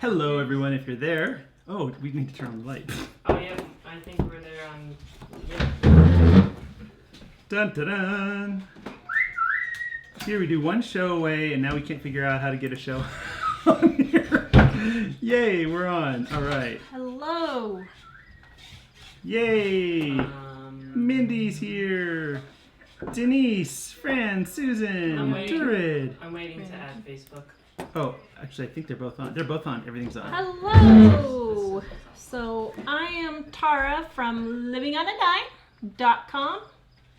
Hello, everyone, if you're there. Oh, we need to turn on the light. Oh, yeah, I think we're there on... Yeah. Dun dun dun! Here we do one show away, and now we can't figure out how to get a show on here. Yay, we're on. All right. Hello. Yay! Mindy's here. Denise, Fran, Susan, Turid. I'm waiting to add Facebook. Oh, actually, I think they're both on. They're both on. Everything's on. Hello. So I am Tara from livingonadime.com,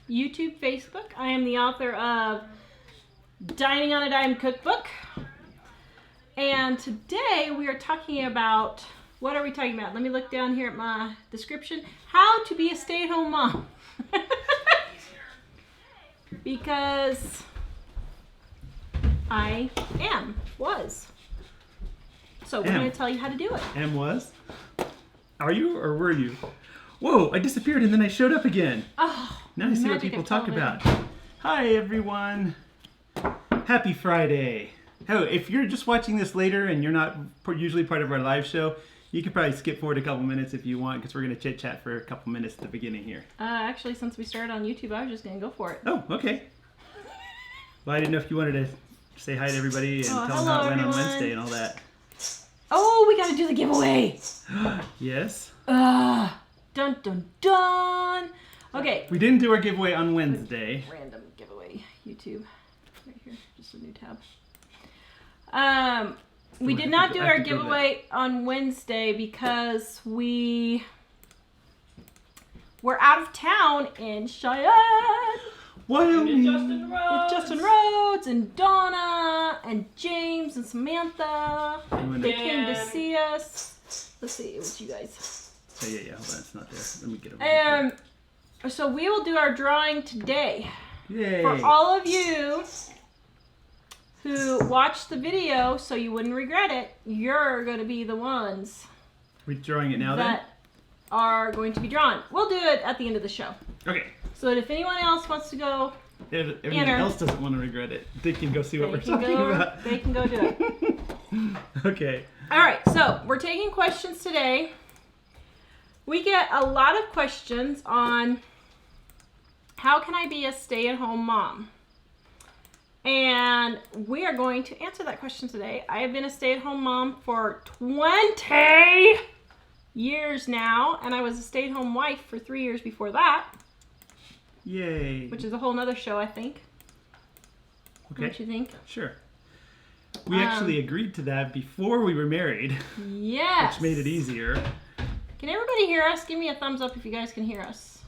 YouTube, Facebook. I am the author of Dining on a Dime cookbook. And today we are talking about, what are we talking about? Let me look down here at my description. How to be a stay-at-home mom. Because I was. So we're going to tell you how to do it. Was? Are you or were you? Whoa, I disappeared and then I showed up again. Oh, now I see what people talk about. Hi, everyone. Happy Friday. Oh, if you're just watching this later and you're not usually part of our live show, you could probably skip forward a couple minutes if you want, because we're going to chit-chat for a couple minutes at the beginning here. Actually, since we started on YouTube, I was just going to go for it. Oh, okay. Well, I didn't know if you wanted to say hi to everybody and tell them how it went on Wednesday and all that. Oh, we got to do the giveaway. Yes? Dun, dun, dun. Okay. We didn't do our giveaway on Wednesday. Random giveaway, YouTube. Right here, just a new tab. We did not do our giveaway on Wednesday because we were out of town in Cheyenne. Wyoming. With Justin Rhodes and Donna and James and Samantha. They came to see us. Let's see, it was you guys. Oh, yeah, hold on, it's not there. Let me get over here. So we will do our drawing today. Yay. For all of you who watched the video so you wouldn't regret it, you're going to be the ones We're drawing it now that are going to be drawn. We'll do it at the end of the show. Okay. So that if anyone else wants to go, If anyone else doesn't want to regret it, they can go see what we're talking about. They can go do it. Okay. All right, so we're taking questions today. We get a lot of questions on how can I be a stay-at-home mom? And we are going to answer that question today. I have been a stay-at-home mom for 20 years now, and I was a stay-at-home wife for 3 years before that. Yay. Which is a whole nother show, I think. Okay. Don't you think? Sure. We actually agreed to that before we were married. Yes. Which made it easier. Can everybody hear us? Give me a thumbs up if you guys can hear us.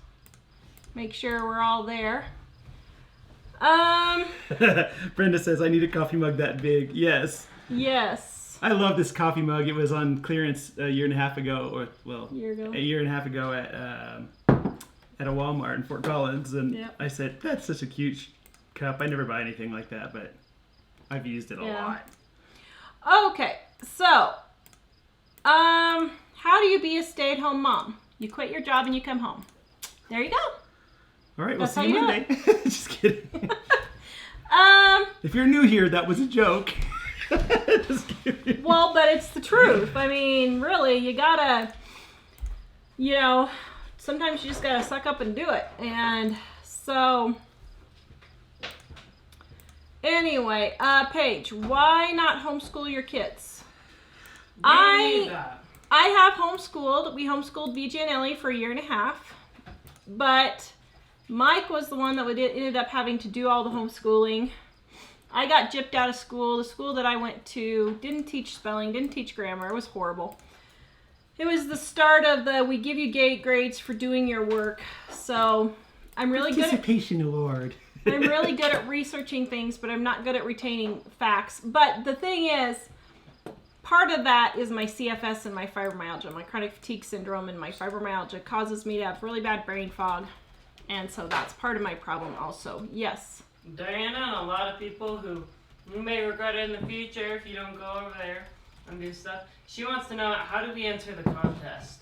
Make sure we're all there. Brenda says, I need a coffee mug that big. Yes. Yes. I love this coffee mug. It was on clearance a year and a half ago, or, well, a year and a half ago at a Walmart in Fort Collins. And I said, that's such a cute cup. I never buy anything like that, but I've used it a lot. Okay. So, how do you be a stay-at-home mom? You quit your job and you come home. There you go. All right, we'll see you Monday. Just kidding. If you're new here, that was a joke. Just kidding. Well, but it's the truth. I mean, really, you gotta, sometimes you just gotta suck up and do it. And so, anyway, Paige, why not homeschool your kids? I have homeschooled. We homeschooled BJ and Elly for 1.5 years, but Mike was the one that ended up having to do all the homeschooling. I got gypped out of school. The school that I went to didn't teach spelling, didn't teach grammar. It was horrible. It was the start of the we give you grades for doing your work. So I'm really good at Participation award. I'm really good at researching things, but I'm not good at retaining facts. But the thing is, part of that is my CFS and my fibromyalgia. My chronic fatigue syndrome and my fibromyalgia causes me to have really bad brain fog. And so that's part of my problem also. Yes. Diana and a lot of people who you may regret it in the future if you don't go over there and do stuff. She wants to know, how do we enter the contest?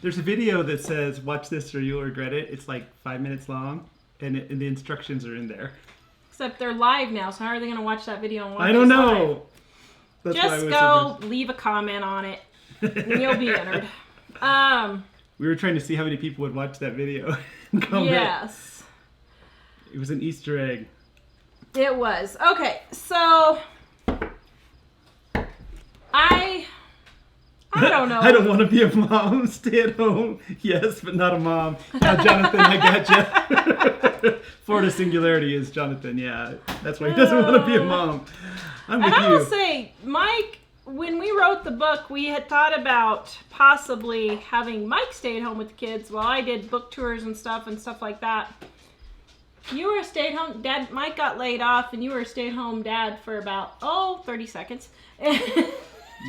There's a video that says, watch this or you'll regret it. It's like 5 minutes long. and the instructions are in there. Except they're live now, so how are they going to watch that video and watch I don't us know. live? That's why I Just was go so leave a comment on it, and you'll be entered. We were trying to see how many people would watch that video and comment. Yes. It was an Easter egg. It was. Okay, so I don't know. I don't want to be a mom. Stay at home. Yes, but not a mom. Yeah, Jonathan, I gotcha. Florida Singularity is Jonathan. Yeah, that's why he doesn't want to be a mom. I'm with And I you. will say, Mike, when we wrote the book, we had thought about possibly having Mike stay at home with the kids while I did book tours and stuff like that. You were a stay-at-home dad. Mike got laid off, and you were a stay-at-home dad for about 30 seconds.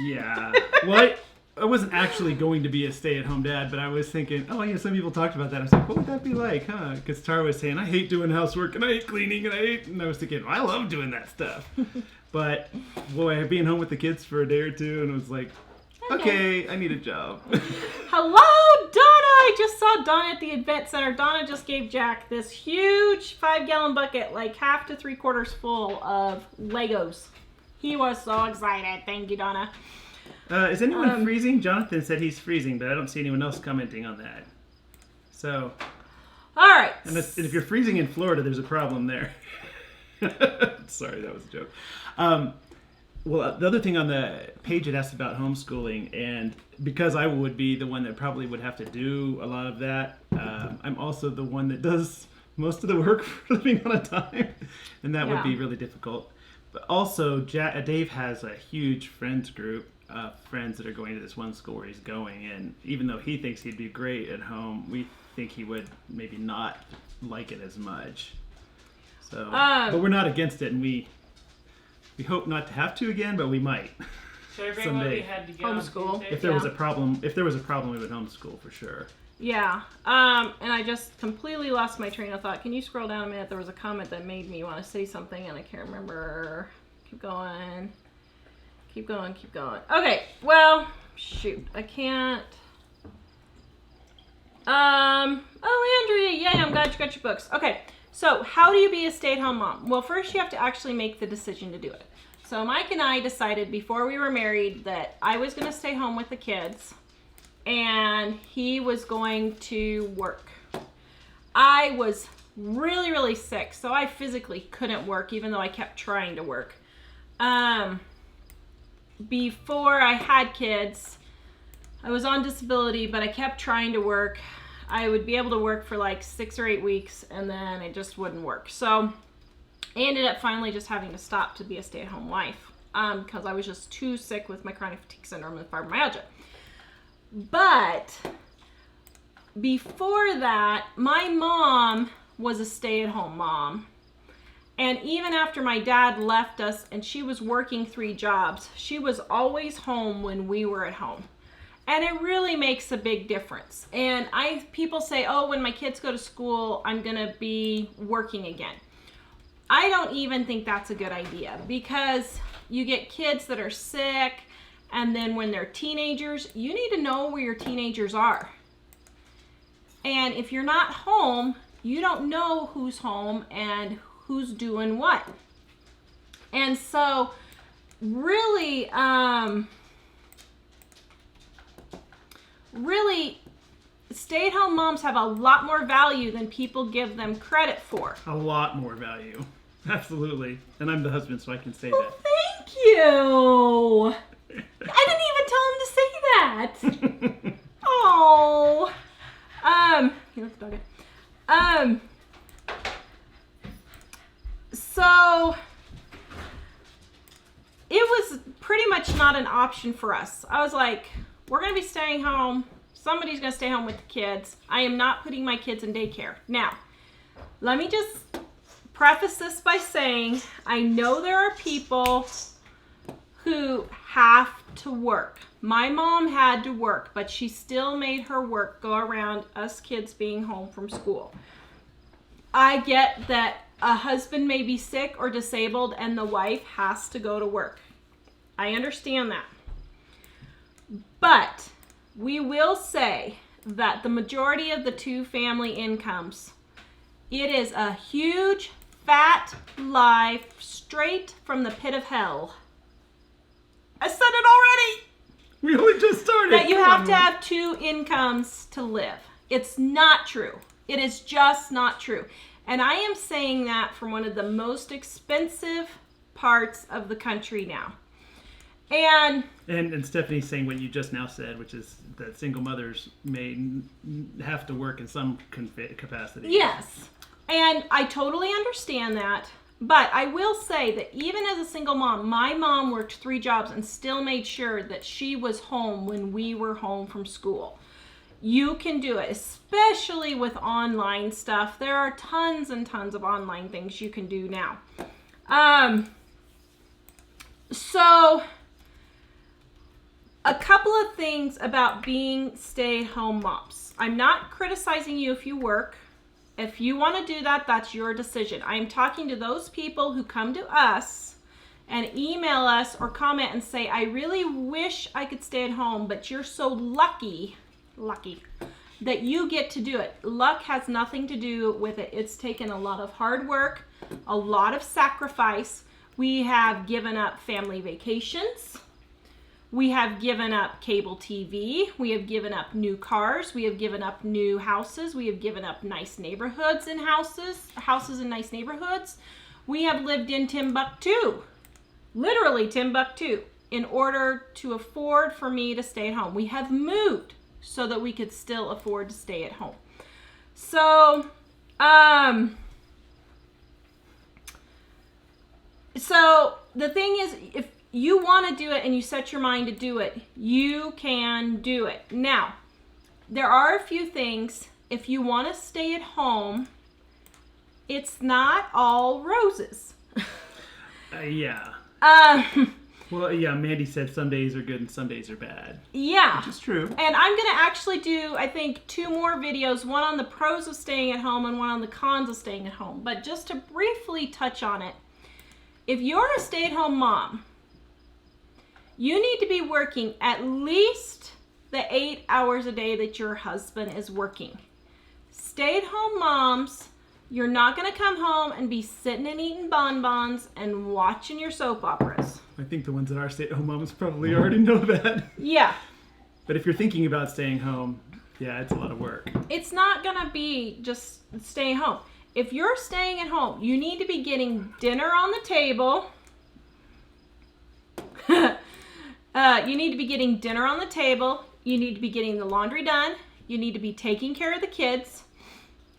Yeah. Well, I wasn't actually going to be a stay-at-home dad, but I was thinking, some people talked about that. I was like, what would that be like, huh? Because Tara was saying, I hate doing housework, and I hate cleaning, and I was thinking, I love doing that stuff. But, boy, being home with the kids for a day or two, and it was like, okay, I need a job. Hello, Donna! I just saw Donna at the event center. Donna just gave Jack this huge 5-gallon bucket, like half to 3/4 full of Legos. He was so excited. Thank you, Donna. Is anyone freezing? Jonathan said he's freezing, but I don't see anyone else commenting on that. So, all right. and if you're freezing in Florida, there's a problem there. Sorry, that was a joke. Well, the other thing on the page, it asked about homeschooling, and because I would be the one that probably would have to do a lot of that, I'm also the one that does most of the work for living on a dime, and that would be really difficult. But also, Dave has a huge friends group of friends that are going to this one school where he's going, and even though he thinks he'd be great at home, we think he would maybe not like it as much. So, but we're not against it, and we hope not to have to again, but we might. Should I bring someday. what we had to get Homeschool. on Tuesday? If there was a problem, we would homeschool for sure. Yeah. And I just completely lost my train of thought. Can you scroll down a minute? There was a comment that made me want to say something, and I can't remember. Keep going. Okay. Well, shoot. I can't. Andrea, yay, I'm glad you got your books. Okay. So, how do you be a stay-at-home mom? Well, first you have to actually make the decision to do it. So, Mike and I decided before we were married that I was going to stay home with the kids and he was going to work. I was really, really sick, so I physically couldn't work even though I kept trying to work. Before I had kids, I was on disability, but I kept trying to work. I would be able to work for like 6 or 8 weeks, and then it just wouldn't work. So I ended up finally just having to stop to be a stay-at-home wife because I was just too sick with my chronic fatigue syndrome and fibromyalgia. But before that, my mom was a stay-at-home mom. And even after my dad left us and she was working 3 jobs, she was always home when we were at home. And it really makes a big difference. And people say, when my kids go to school, I'm gonna be working again. I don't even think that's a good idea because you get kids that are sick, and then when they're teenagers, you need to know where your teenagers are. And if you're not home, you don't know who's home and who's doing what. And so really, stay-at-home moms have a lot more value than people give them credit for. A lot more value. Absolutely. And I'm the husband, so I can say Well, that. thank you. I didn't even tell him to say that. Oh. Here, let's dog it. So it was pretty much not an option for us. I was like, we're going to be staying home. Somebody's going to stay home with the kids. I am not putting my kids in daycare. Now, let me just preface this by saying I know there are people who have to work. My mom had to work, but she still made her work go around us kids being home from school. I get that a husband may be sick or disabled and the wife has to go to work. I understand that. But we will say that the majority of the 2 family incomes It is a huge, fat lie straight from the pit of hell. I said it already! We only just started. That you have to have 2 incomes to live. It's not true. It is just not true. And I am saying that from one of the most expensive parts of the country now. And Stephanie's saying what you just now said, which is that single mothers may have to work in some capacity. yes, and I totally understand that. But I will say that even as a single mom, my mom worked 3 jobs and still made sure that she was home when we were home from school. You can do it, especially with online stuff. There are tons and tons of online things you can do now. So a couple of things about being stay-at-home moms. I'm not criticizing you if you work. If you want to do that, that's your decision. I am talking to those people who come to us and email us or comment and say, I really wish I could stay at home, but you're so lucky that you get to do it. Luck has nothing to do with it. It's taken a lot of hard work, a lot of sacrifice. We have given up family vacations. We have given up cable TV. We have given up new cars. We have given up new houses. We have given up nice neighborhoods and houses in nice neighborhoods. We have lived in Timbuktu, literally Timbuktu, in order to afford for me to stay at home. We have moved so that we could still afford to stay at home. So, so the thing is, if you want to do it and you set your mind to do it, you can do it. Now, there are a few things. If you want to stay at home, it's not all roses. Yeah. Well, yeah, Mandy said some days are good and some days are bad. Yeah. Which is true. And I'm going to actually do, I think, 2 more videos, one on the pros of staying at home and one on the cons of staying at home. But just to briefly touch on it, if you're a stay-at-home mom, you need to be working at least the 8 hours a day that your husband is working. Stay-at-home moms, you're not going to come home and be sitting and eating bonbons and watching your soap operas. I think the ones that are stay-at-home moms probably already know that. Yeah. But if you're thinking about staying home, yeah, it's a lot of work. It's not going to be just staying home. If you're staying at home, you need to be getting dinner on the table. You need to be getting dinner on the table. You need to be getting the laundry done. You need to be taking care of the kids.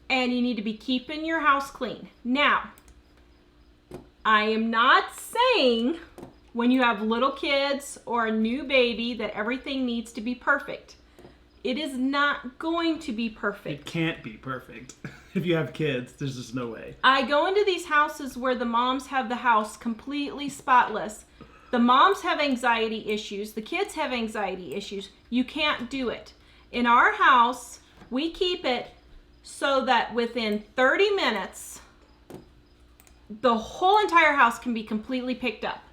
And you need to be keeping your house clean. Now, I am not saying when you have little kids or a new baby that everything needs to be perfect. It is not going to be perfect. It can't be perfect. If you have kids, there's just no way. I go into these houses where the moms have the house completely spotless. The moms have anxiety issues. The kids have anxiety issues. You can't do it. In our house, we keep it so that within 30 minutes, the whole entire house can be completely picked up.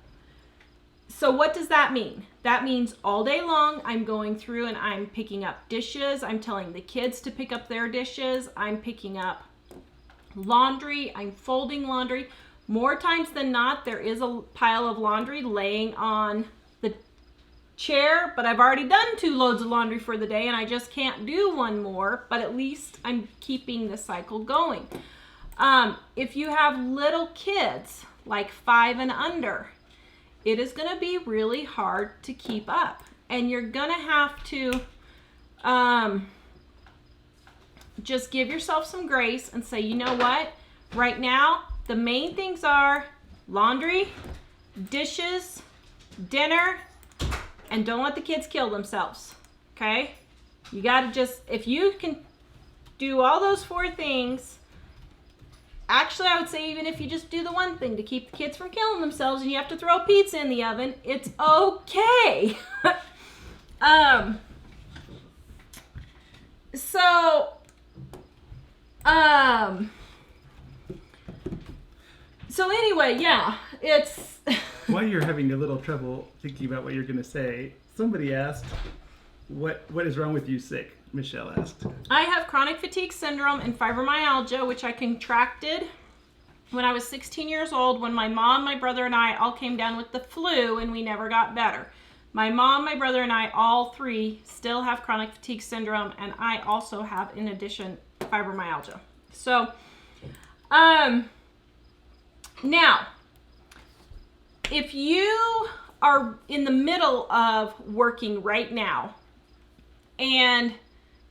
So what does that mean? That means all day long, I'm going through and I'm picking up dishes. I'm telling the kids to pick up their dishes. I'm picking up laundry. I'm folding laundry. More times than not, there is a pile of laundry laying on the chair, but I've already done 2 loads of laundry for the day and I just can't do one more, but at least I'm keeping the cycle going. If you have little kids, like 5 and under, it is going to be really hard to keep up. And you're going to have to just give yourself some grace and say, you know what? Right now, the main things are laundry, dishes, dinner, and don't let the kids kill themselves. Okay? You got to just, if you can do all those 4 things, actually, I would say even if you just do the one thing to keep the kids from killing themselves and you have to throw pizza in the oven, it's okay. So anyway, yeah, it's... While you're having a little trouble thinking about what you're going to say, somebody asked, what is wrong with you sick? Michelle asked. I have chronic fatigue syndrome and fibromyalgia, which I contracted when I was 16 years old when my mom, my brother, and I all came down with the flu and we never got better. My mom, my brother, and I, all three, still have chronic fatigue syndrome, and I also have, in addition, fibromyalgia. So, now, if you are in the middle of working right now, and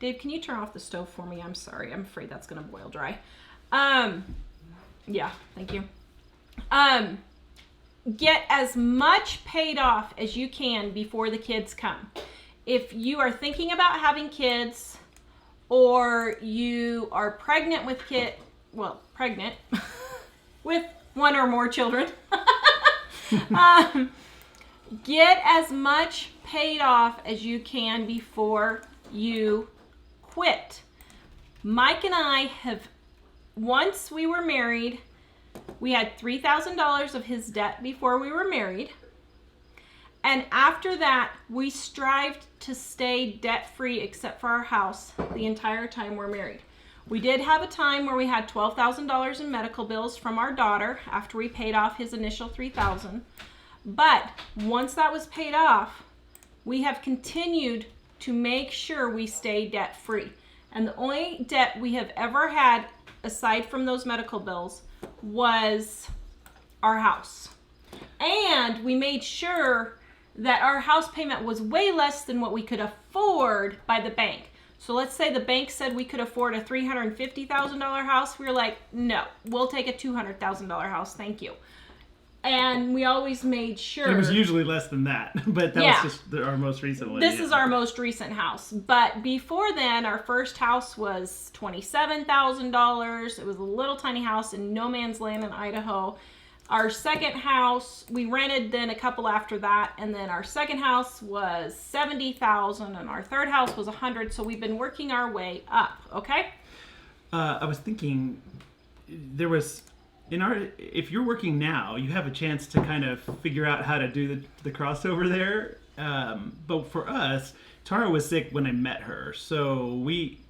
Dave, can you turn off the stove for me? I'm sorry. I'm afraid that's going to boil dry. Yeah, thank you. Get as much paid off as you can before the kids come. If you are thinking about having kids, or you are pregnant with pregnant with one or more children, get as much paid off as you can before you quit. Mike and I have, once we were married, we had $3,000 of his debt before we were married. And after that, we strived to stay debt-free except for our house the entire time we're married. We did have a time where we had $12,000 in medical bills from our daughter after we paid off his initial $3,000. But once that was paid off, we have continued to make sure we stay debt-free. And the only debt we have ever had, aside from those medical bills, was our house. And we made sure that our house payment was way less than what we could afford by the bank. So let's say the bank said we could afford a $350,000 house. We were like, no, we'll take a $200,000 house. Thank you. And we always made sure. It was usually less than that, but that was just our most recent one. This is our most recent house. But before then, our first house was $27,000. It was a little tiny house in no man's land in Idaho. Our second house, we rented then a couple after that, and then our second house was $70,000, and our third house was $100,000. So we've been working our way up. Okay. I was thinking, there was if you're working now, you have a chance to kind of figure out how to do the crossover there. But for us, Tara was sick when I met her, so we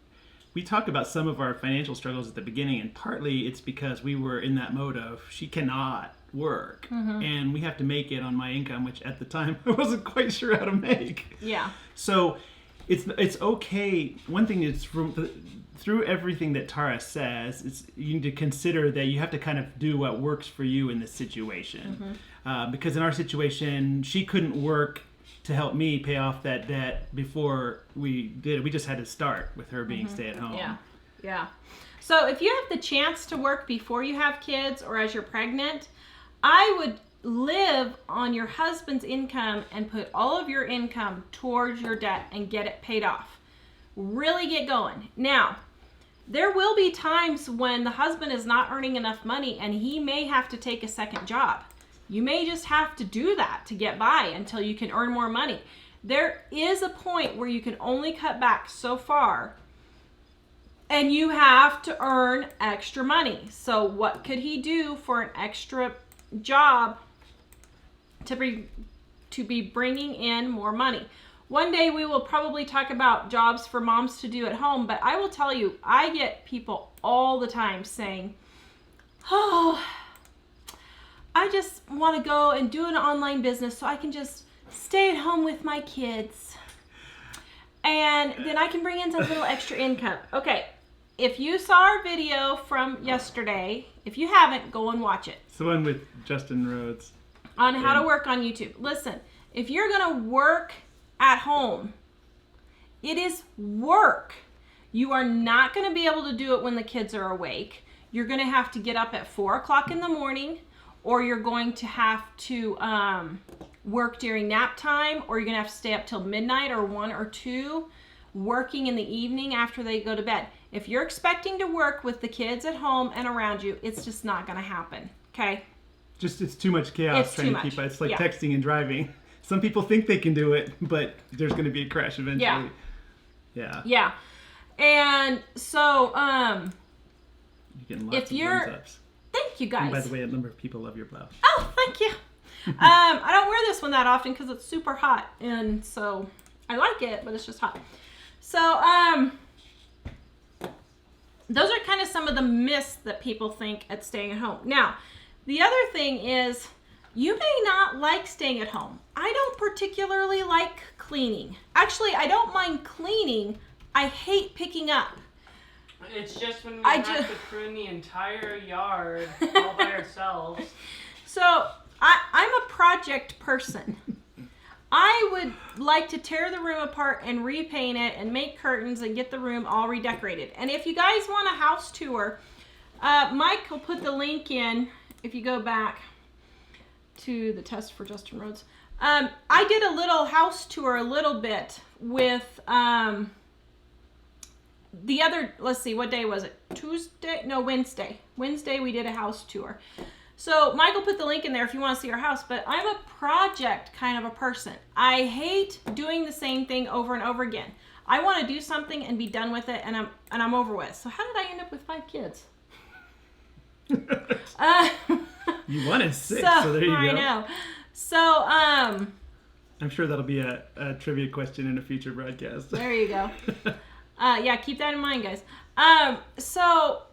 talked about some of our financial struggles at the beginning, and partly it's because we were in that mode of she cannot work, and we have to make it on my income, which at the time I wasn't quite sure how to make. Yeah. So it's okay. One thing is through everything that Tara says, you need to consider that you have to kind of do what works for you in this situation. Because in our situation, she couldn't work to help me pay off that debt before we did. We just had to start with her being stay-at-home. Yeah. So if you have the chance to work before you have kids or as you're pregnant, I would live on your husband's income and put all of your income towards your debt and get it paid off. Really get going. Now, there will be times when the husband is not earning enough money and he may have to take a second job. You may just have to do that to get by until you can earn more money. There is a point where you can only cut back so far and you have to earn extra money. So what could he do for an extra job to be bringing in more money? One day we will probably talk about jobs for moms to do at home, but I will tell you, I get people all the time saying, oh, I just want to go and do an online business so I can just stay at home with my kids. And then I can bring in some little extra income. Okay, if you saw our video from yesterday, if you haven't, go and watch it. It's the one with Justin Rhodes. On how to work on YouTube. Listen, if you're going to work at home, it is work. You are not going to be able to do it when the kids are awake. You're going to have to get up at 4 o'clock in the morning, or you're going to have to work during nap time, or you're going to have to stay up till midnight or 1 or 2, working in the evening after they go to bed. If you're expecting to work with the kids at home and around you, it's just not going to happen. Okay? It's too much chaos trying to keep it. It's like texting and driving. Some people think they can do it, but there's going to be a crash eventually. Yeah. And so, you're getting lots of thumbs ups. Thank you, guys. And by the way, a number of people love your blouse. Oh, thank you. I don't wear this one that often because it's super hot, and so I like it, but it's just hot. So, those are kind of some of the myths that people think at staying at home. Now, the other thing is, you may not like staying at home. I don't particularly like cleaning. Actually, I don't mind cleaning. I hate picking up. It's just when we have to prune the entire yard all by ourselves. So, I'm a project person. I would like to tear the room apart and repaint it and make curtains and get the room all redecorated. And if you guys want a house tour, Mike will put the link in if you go back to the test for Justin Rhodes. I did a little house tour a little bit with the other, let's see, what day was it? Tuesday? No, Wednesday. Wednesday we did a house tour. So Michael put the link in there if you want to see our house, but I'm a project kind of a person. I hate doing the same thing over and over again. I want to do something and be done with it, and I'm over with. So how did I end up with 5 kids? You wanted 6, so there you go. I know. So I'm sure that'll be a trivia question in a future broadcast. There you go. Yeah, keep that in mind, guys. So,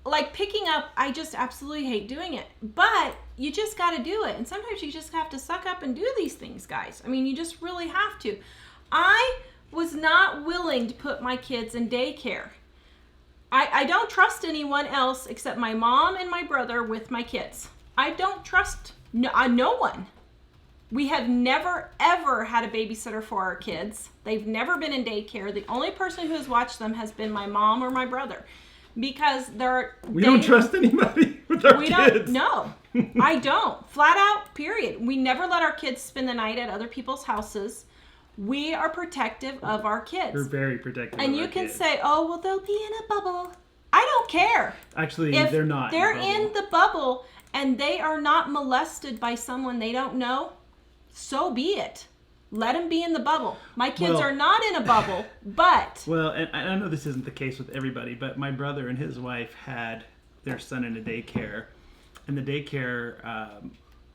like, picking up, I just absolutely hate doing it. But you just got to do it. And sometimes you just have to suck up and do these things, guys. I mean, you just really have to. I was not willing to put my kids in daycare. I don't trust anyone else except my mom and my brother with my kids. I don't trust no one. We have never, ever had a babysitter for our kids. They've never been in daycare. The only person who has watched them has been my mom or my brother. Because we don't trust anybody with our kids. No, I don't. Flat out, period. We never let our kids spend the night at other people's houses. We are protective of our kids. We're very protective of our kids. And you can say, oh, well, they'll be in a bubble. I don't care. Actually, if they're not. They're in the bubble and they are not molested by someone they don't know, so be it. Let them be in the bubble. My kids are not in a bubble, but... Well, and I know this isn't the case with everybody, but my brother and his wife had their son in a daycare, and the daycare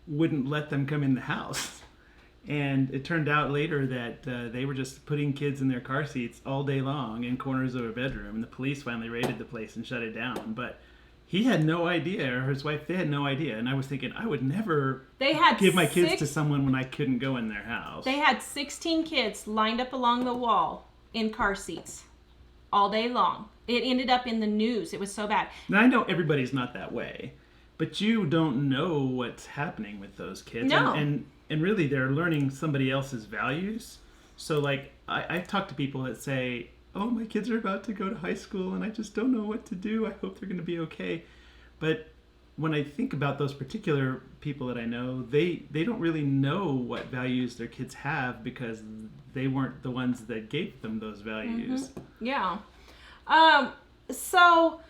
wouldn't let them come in the house. And it turned out later that they were just putting kids in their car seats all day long in corners of a bedroom, and the police finally raided the place and shut it down. But he had no idea, or his wife, they had no idea. And I was thinking, I would never give my kids to someone when I couldn't go in their house. They had 16 kids lined up along the wall in car seats all day long. It ended up in the news. It was so bad. Now, I know everybody's not that way, but you don't know what's happening with those kids. No. And really, they're learning somebody else's values. So, like, I've talked to people that say, oh, my kids are about to go to high school and I just don't know what to do. I hope they're going to be okay. But when I think about those particular people that I know, they don't really know what values their kids have because they weren't the ones that gave them those values. Mm-hmm. Yeah. So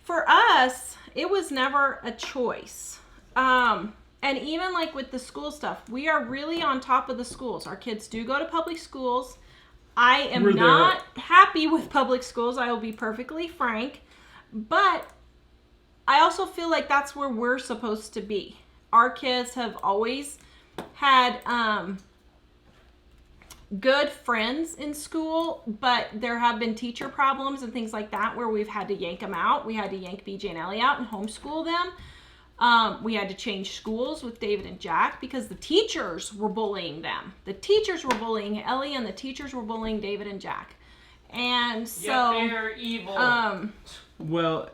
for us, it was never a choice. And even like with the school stuff, we are really on top of the schools. Our kids do go to public schools. I am not happy with public schools, I will be perfectly frank, but I also feel like that's where we're supposed to be. Our kids have always had good friends in school, but there have been teacher problems and things like that where we've had to yank them out. We had to yank BJ and Elly out and homeschool them. We had to change schools with David and Jack because the teachers were bullying them. The teachers were bullying Elly and the teachers were bullying David and Jack. And so... Yet they're evil. Well,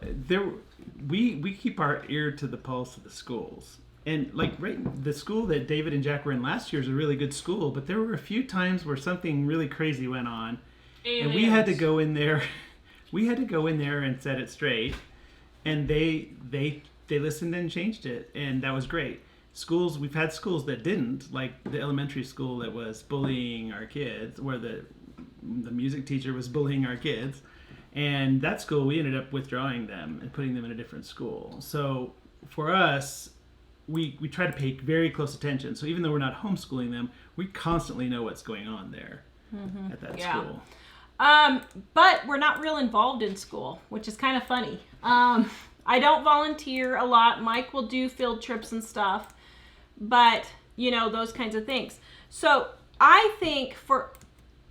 we keep our ear to the pulse of the schools. And like the school that David and Jack were in last year is a really good school, but there were a few times where something really crazy went on. Aliens. And we had to go in there. We had to go in there and set it straight. And they listened and changed it, and that was great. Schools, we've had schools that didn't, like the elementary school that was bullying our kids, where the music teacher was bullying our kids, and that school we ended up withdrawing them and putting them in a different school. So for us, we try to pay very close attention. So even though we're not homeschooling them, we constantly know what's going on there at that school. But we're not real involved in school, which is kind of funny. I don't volunteer a lot. Mike will do field trips and stuff, but, you know, those kinds of things. So I think for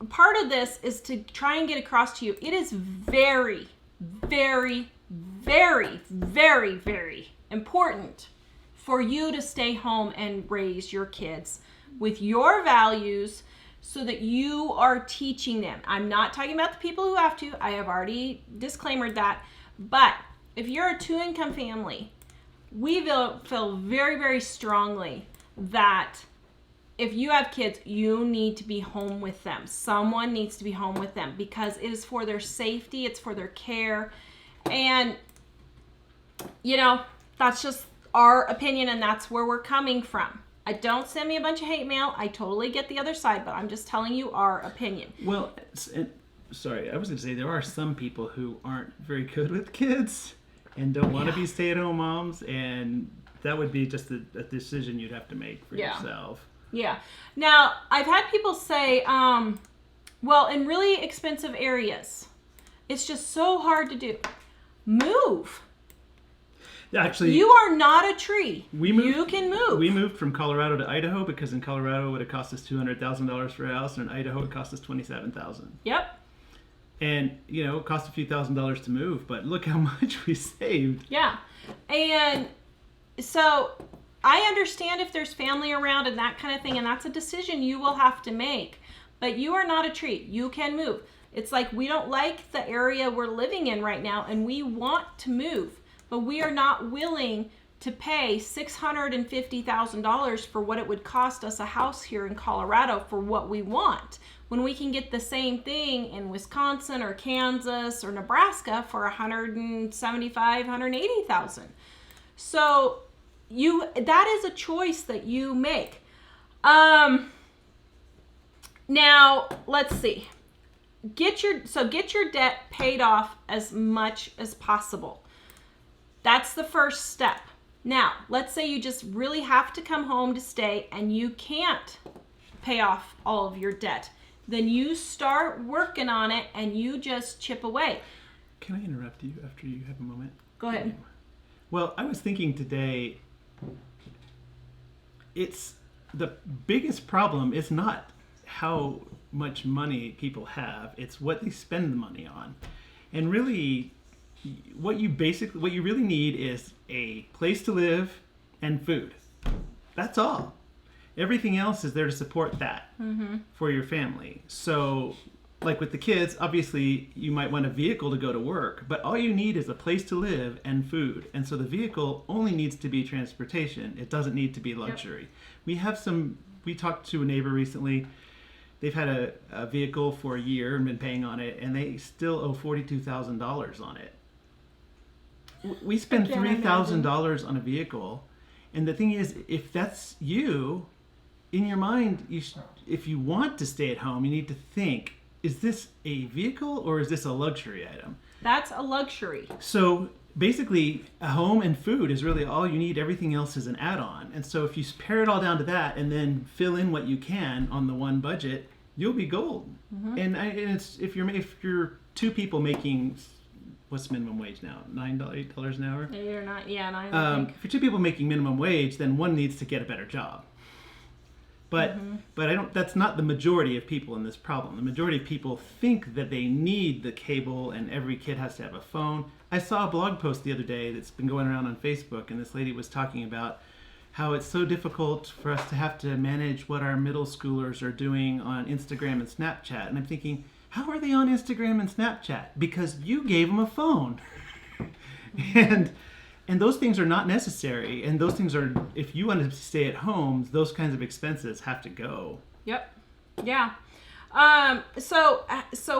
part of this is to try and get across to you. It is very, very, very, very, very important for you to stay home and raise your kids with your values so that you are teaching them. I'm not talking about the people who have to. I have already disclaimed that. But if you're a 2-income family, we feel very, very strongly that if you have kids, you need to be home with them. Someone needs to be home with them because it is for their safety, it's for their care. And, you know, that's just our opinion and that's where we're coming from. Don't send me a bunch of hate mail. I totally get the other side, but I'm just telling you our opinion. Well, sorry, I was going to say there are some people who aren't very good with kids and don't want to be stay-at-home moms, and that would be just a decision you'd have to make for yourself. Yeah. Now, I've had people say, well, in really expensive areas, it's just so hard to do. Move. Actually, you are not a tree. You can move. We moved from Colorado to Idaho because in Colorado it would have cost us $200,000 for a house, and in Idaho it cost us $27,000. Yep. And, you know, it cost a few $1,000s to move, but look how much we saved. Yeah. And so I understand if there's family around and that kind of thing, and that's a decision you will have to make. But you are not a tree. You can move. It's like we don't like the area we're living in right now, and we want to move. But we are not willing to pay $650,000 for what it would cost us a house here in Colorado for what we want, when we can get the same thing in Wisconsin or Kansas or Nebraska for $175,000, $180,000. So that is a choice that you make. Now let's see. Get your debt paid off as much as possible. That's the first step. Now, let's say you just really have to come home to stay and you can't pay off all of your debt. Then you start working on it and you just chip away. Can I interrupt you after you have a moment? Go ahead. Well, I was thinking today, it's the biggest problem is not how much money people have, it's what they spend the money on. And really, what you really need is a place to live and food. That's all. Everything else is there to support that for your family. So, like with the kids, obviously you might want a vehicle to go to work, but all you need is a place to live and food. And so the vehicle only needs to be transportation. It doesn't need to be luxury. Yep. We talked to a neighbor recently. They've had a vehicle for a year and been paying on it, and they still owe $42,000 on it. We spend $3,000 on a vehicle, and the thing is, if that's you, in your mind, if you want to stay at home, you need to think, is this a vehicle or is this a luxury item? That's a luxury. So basically, a home and food is really all you need. Everything else is an add-on. And so if you pare it all down to that and then fill in what you can on the one budget, you'll be gold. And it's if you're two people making, what's minimum wage now? $8 an hour? You're not, $9, I think. If you're two people making minimum wage, then one needs to get a better job. But that's not the majority of people in this problem. The majority of people think that they need the cable and every kid has to have a phone. I saw a blog post the other day that's been going around on Facebook, and this lady was talking about how it's so difficult for us to have to manage what our middle schoolers are doing on Instagram and Snapchat. And I'm thinking, how are they on Instagram and Snapchat? Because you gave them a phone. And those things are not necessary. And those things are, if you want to stay at home, those kinds of expenses have to go. Yep. Yeah. So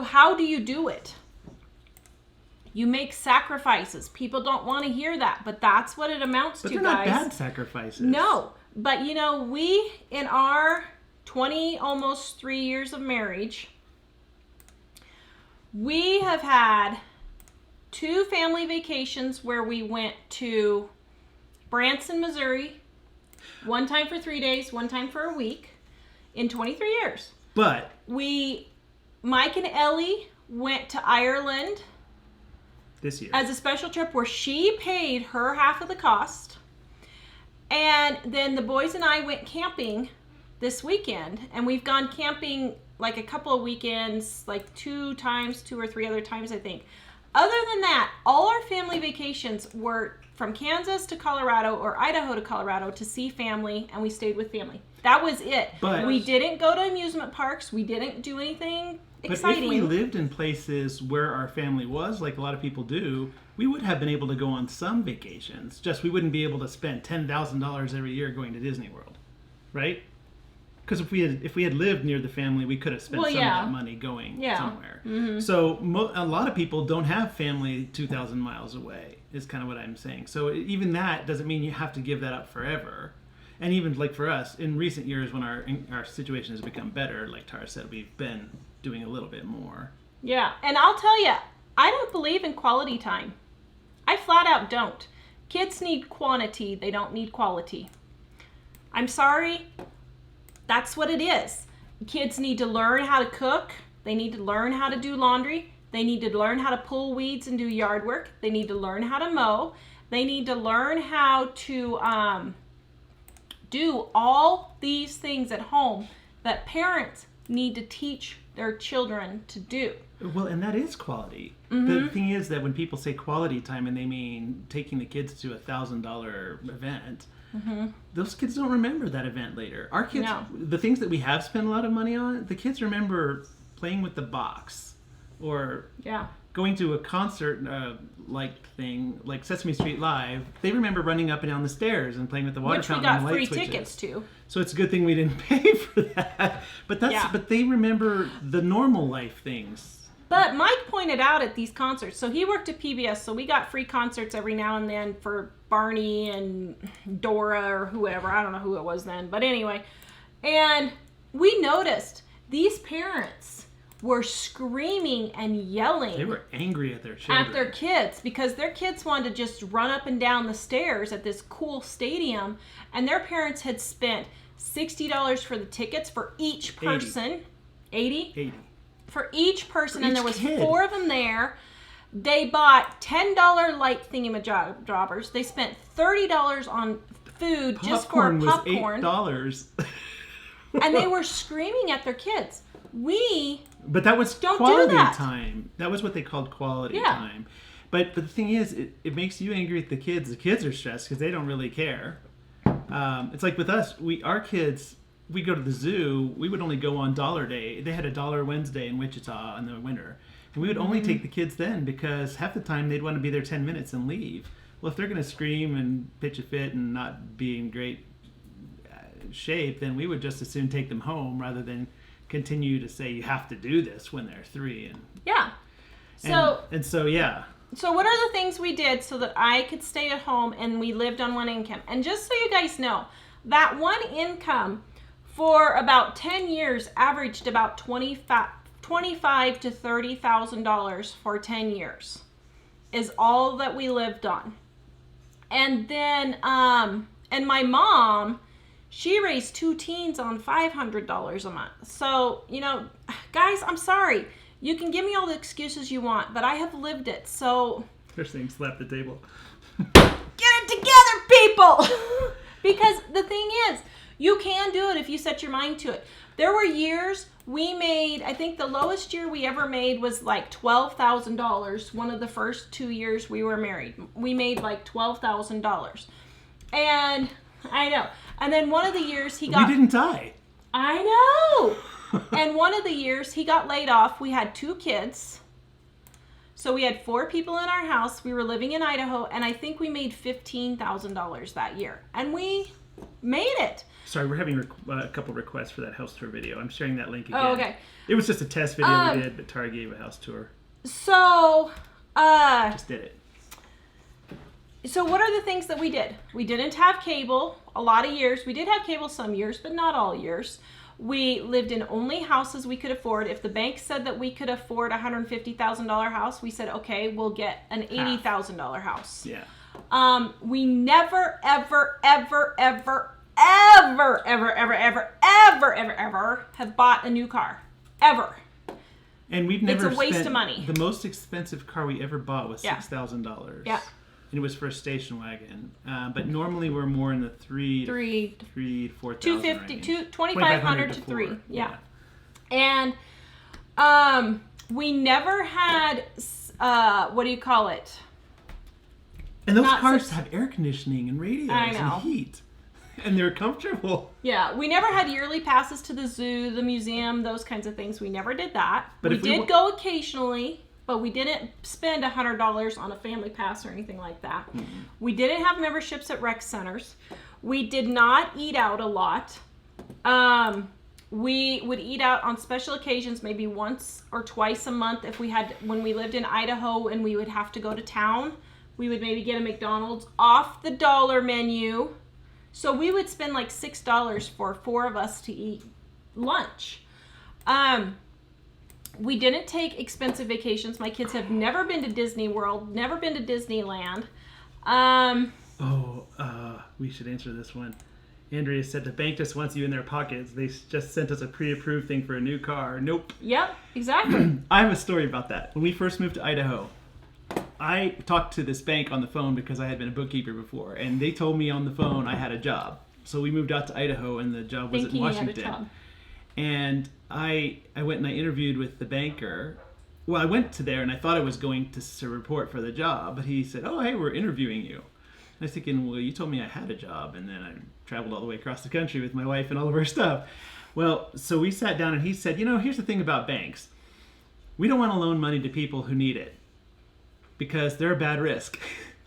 how do you do it? You make sacrifices. People don't want to hear that, but that's what it amounts to, guys. But they're not bad sacrifices. No. But, we, in our 20, almost 3 years of marriage, we have had 2 family vacations where we went to Branson, Missouri, one time for 3 days, one time for a week, in 23 years. But Mike and Elly went to Ireland this year as a special trip where she paid her half of the cost. And then the boys and I went camping this weekend, and we've gone camping like a couple of weekends, like 2 or 3 other times, I think. Other than that, all our family vacations were from Kansas to Colorado or Idaho to Colorado to see family, and we stayed with family. That was it. But we didn't go to amusement parks. We didn't do anything exciting. But if we lived in places where our family was, like a lot of people do, we would have been able to go on some vacations. Just we wouldn't be able to spend $10,000 every year going to Disney World, right? Because if we had lived near the family, we could have spent some of that money going somewhere. Mm-hmm. So a lot of people don't have family 2,000 miles away, is kind of what I'm saying. So even that doesn't mean you have to give that up forever. And even like for us, in recent years when our situation has become better, like Tara said, we've been doing a little bit more. Yeah, and I'll tell you, I don't believe in quality time. I flat out don't. Kids need quantity, they don't need quality. I'm sorry, that's what it is. Kids need to learn how to cook, they need to learn how to do laundry, they need to learn how to pull weeds and do yard work, they need to learn how to mow, they need to learn how to do all these things at home that parents need to teach their children to do. Well, and that is quality. Mm-hmm. The thing is that when people say quality time and they mean taking the kids to $1,000 event, those kids don't remember that event later. Our kids, the things that we have spent a lot of money on, the kids remember playing with the box or going to a concert like thing, like Sesame Street Live. They remember running up and down the stairs and playing with the water fountain and the light switches. Which we got free tickets to. So it's a good thing we didn't pay for that. But but they remember the normal life things. But Mike pointed out at these concerts, so he worked at PBS, so we got free concerts every now and then for Barney and Dora or whoever. I don't know who it was then. But anyway, and we noticed these parents were screaming and yelling. They were angry at their children. At their kids, because their kids wanted to just run up and down the stairs at this cool stadium, and their parents had spent $60 for the tickets for each person. 80? For each person, and there was 4 of them there. They bought $10 light thingamajobbers. They spent $30 on food just for popcorn. Was $8. And they were screaming at their kids. But that was quality time. That was what they called quality time. But the thing is, it makes you angry at the kids. The kids are stressed because they don't really care. It's like with us, our kids, we go to the zoo, we would only go on Dollar Day. They had a Dollar Wednesday in Wichita in the winter. And we would only take the kids then because half the time they'd want to be there 10 minutes and leave. Well, if they're going to scream and pitch a fit and not be in great shape, then we would just as soon take them home rather than continue to say you have to do this when they're 3. So what are the things we did so that I could stay at home and we lived on one income? And just so you guys know, that one income for about 10 years averaged about $25,000 to $30,000 for 10 years is all that we lived on. And then, and my mom, she raised 2 teens on $500 a month. So, guys, I'm sorry. You can give me all the excuses you want, but I have lived it, so... They're saying slap the table. Get it together, people! Because the thing is, you can do it if you set your mind to it. There were years we made, I think the lowest year we ever made was like $12,000. One of the first 2 years we were married. We made like $12,000. And I know. And then one of the years we didn't die. I know. And one of the years he got laid off. We had 2 kids. So we had 4 people in our house. We were living in Idaho. And I think we made $15,000 that year. And we made it. Sorry, we're having a couple requests for that house tour video. I'm sharing that link again. Oh, okay. It was just a test video we did, but Tara gave a house tour. So, just did it. So what are the things that we did? We didn't have cable a lot of years. We did have cable some years, but not all years. We lived in only houses we could afford. If the bank said that we could afford a $150,000 house, we said, okay, we'll get an $80,000 house. Yeah. We never, ever, ever, ever, ever, ever, ever, ever, ever, ever, ever have bought a new car. Ever. And we've never It's a waste of money. The most expensive car we ever bought was $6,000. Yeah. And it was for a station wagon. But normally we're more in the $3,000 to $4,000 $2,500 to $3,000. Yeah. And we never had, what do you call it? And those Not cars such- have air conditioning and radios I know. and heat. And they're comfortable. Yeah, we never had yearly passes to the zoo, the museum, those kinds of things. We never did that. But we if we did go occasionally, but we didn't spend $100 on a family pass or anything like that. Mm-hmm. We didn't have memberships at rec centers. We did not eat out a lot. We would eat out on special occasions, maybe once or twice a month. When we lived in Idaho and we would have to go to town, we would maybe get a McDonald's off the dollar menu. So we would spend like $6 for 4 of us to eat lunch. We didn't take expensive vacations. My kids have never been to Disney World, never been to Disneyland. We should answer this one. Andrea said the bank just wants you in their pockets. They just sent us a pre-approved thing for a new car. Nope. Yep, exactly. I have a story about that. When we first moved to Idaho, I talked to this bank on the phone because I had been a bookkeeper before, and they told me on the phone I had a job. So we moved out to Idaho, and the job was in Washington. And I went and I interviewed with the banker. Well, I went to there, and I thought I was going to report for the job, but he said, "Oh, hey, we're interviewing you." I was thinking, well, you told me I had a job, and then I traveled all the way across the country with my wife and all of our stuff. Well, so we sat down, and he said, here's the thing about banks. We don't want to loan money to people who need it because they're a bad risk.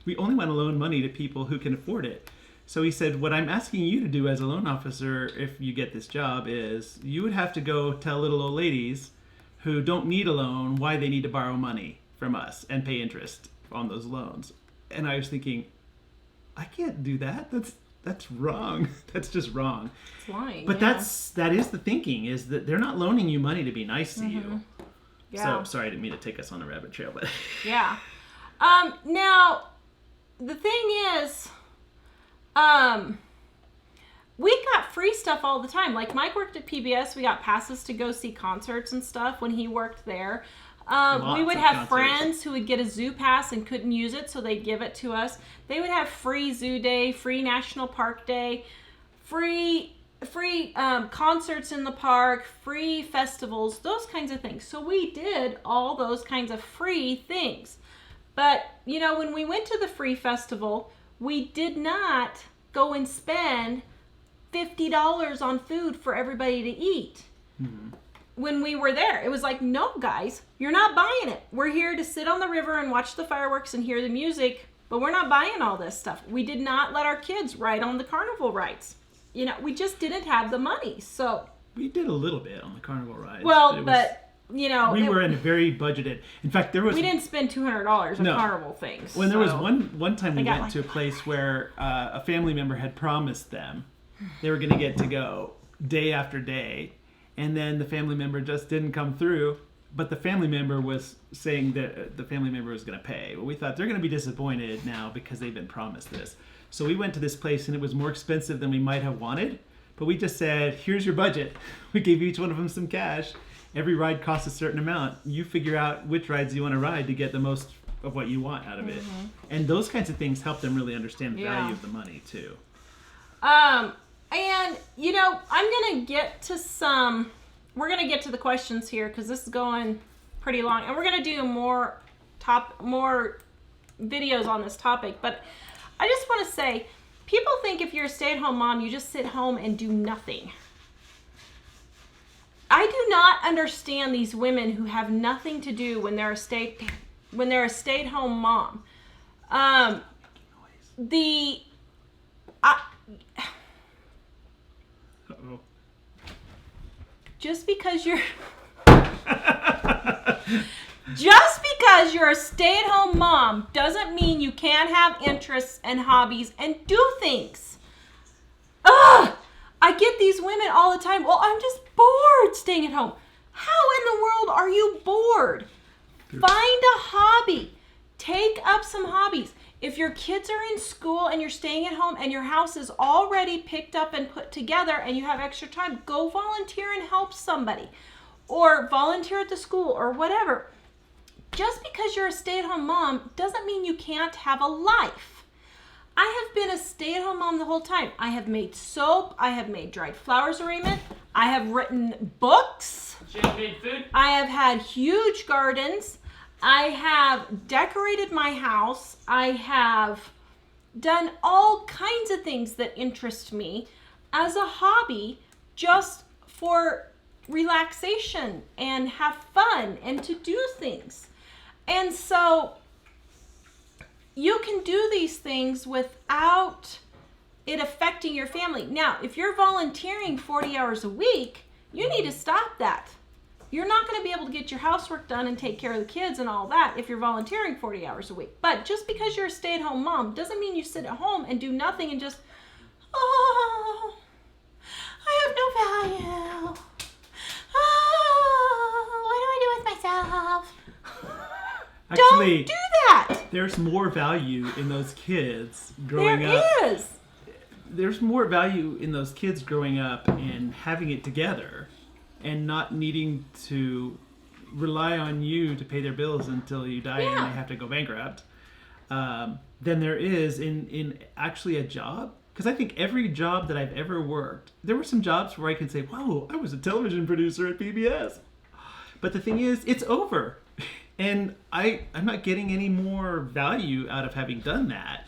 We only want to loan money to people who can afford it. So he said, what I'm asking you to do as a loan officer, if you get this job, is you would have to go tell little old ladies who don't need a loan why they need to borrow money from us and pay interest on those loans. And I was thinking, I can't do that. That's wrong. That's just wrong. It's lying. But that is the thinking, is that they're not loaning you money to be nice to you. Yeah. So sorry, I didn't mean to take us on a rabbit trail, but yeah. Now the thing is, we got free stuff all the time. Like Mike worked at PBS. We got passes to go see concerts and stuff when he worked there. We would have friends who would get a zoo pass and couldn't use it, so they'd give it to us. They would have free zoo day, free national park day, free concerts in the park, free festivals, those kinds of things. So we did all those kinds of free things. But, when we went to the free festival, we did not go and spend $50 on food for everybody to eat. Mm-hmm. When we were there, it was like, no, guys, you're not buying it. We're here to sit on the river and watch the fireworks and hear the music, but we're not buying all this stuff. We did not let our kids ride on the carnival rides. We just didn't have the money. So we did a little bit on the carnival rides. Well, we were in a very budgeted. In fact, we didn't spend $200 on carnival things. When there was one time we went to a place where a family member had promised them they were going to get to go day after day. And then the family member just didn't come through, but the family member was saying that the family member was going to pay. Well, we thought they're going to be disappointed now because they've been promised this. So we went to this place, and it was more expensive than we might have wanted, but we just said, here's your budget. We gave each one of them some cash. Every ride costs a certain amount. You figure out which rides you want to ride to get the most of what you want out of it. And those kinds of things help them really understand the value of the money, too. And, I'm going to get to we're going to get to the questions here because this is going pretty long. And we're going to do more videos on this topic. But I just want to say, people think if you're a stay-at-home mom, you just sit home and do nothing. I do not understand these women who have nothing to do when they're a stay-at-home mom. Just because you're a stay-at-home mom doesn't mean you can't have interests and hobbies and do things. Ugh! I get these women all the time. Well, I'm just bored staying at home. How in the world are you bored? Find a hobby. Take up some hobbies. If your kids are in school and you're staying at home and your house is already picked up and put together and you have extra time, go volunteer and help somebody. Or volunteer at the school or whatever. Just because you're a stay-at-home mom doesn't mean you can't have a life. I have been a stay-at-home mom the whole time. I have made soap. I have made dried flowers arrangement. I have written books. She has made food. I have had huge gardens. I have decorated my house. I have done all kinds of things that interest me as a hobby, just for relaxation and have fun and to do things. And so you can do these things without it affecting your family. Now, if you're volunteering 40 hours a week, you need to stop that. You're not going to be able to get your housework done and take care of the kids and all that if you're volunteering 40 hours a week. But just because you're a stay-at-home mom doesn't mean you sit at home and do nothing and just, oh, I have no value. Oh, what do I do with myself? Actually, don't do that. There's more value in those kids growing up. There is. There's more value in those kids growing up and having it together and not needing to rely on you to pay their bills until you die and they have to go bankrupt than there is in actually a job. Because I think every job that I've ever worked, there were some jobs where I can say, whoa, I was a television producer at PBS. But the thing is, it's over. And I'm not getting any more value out of having done that.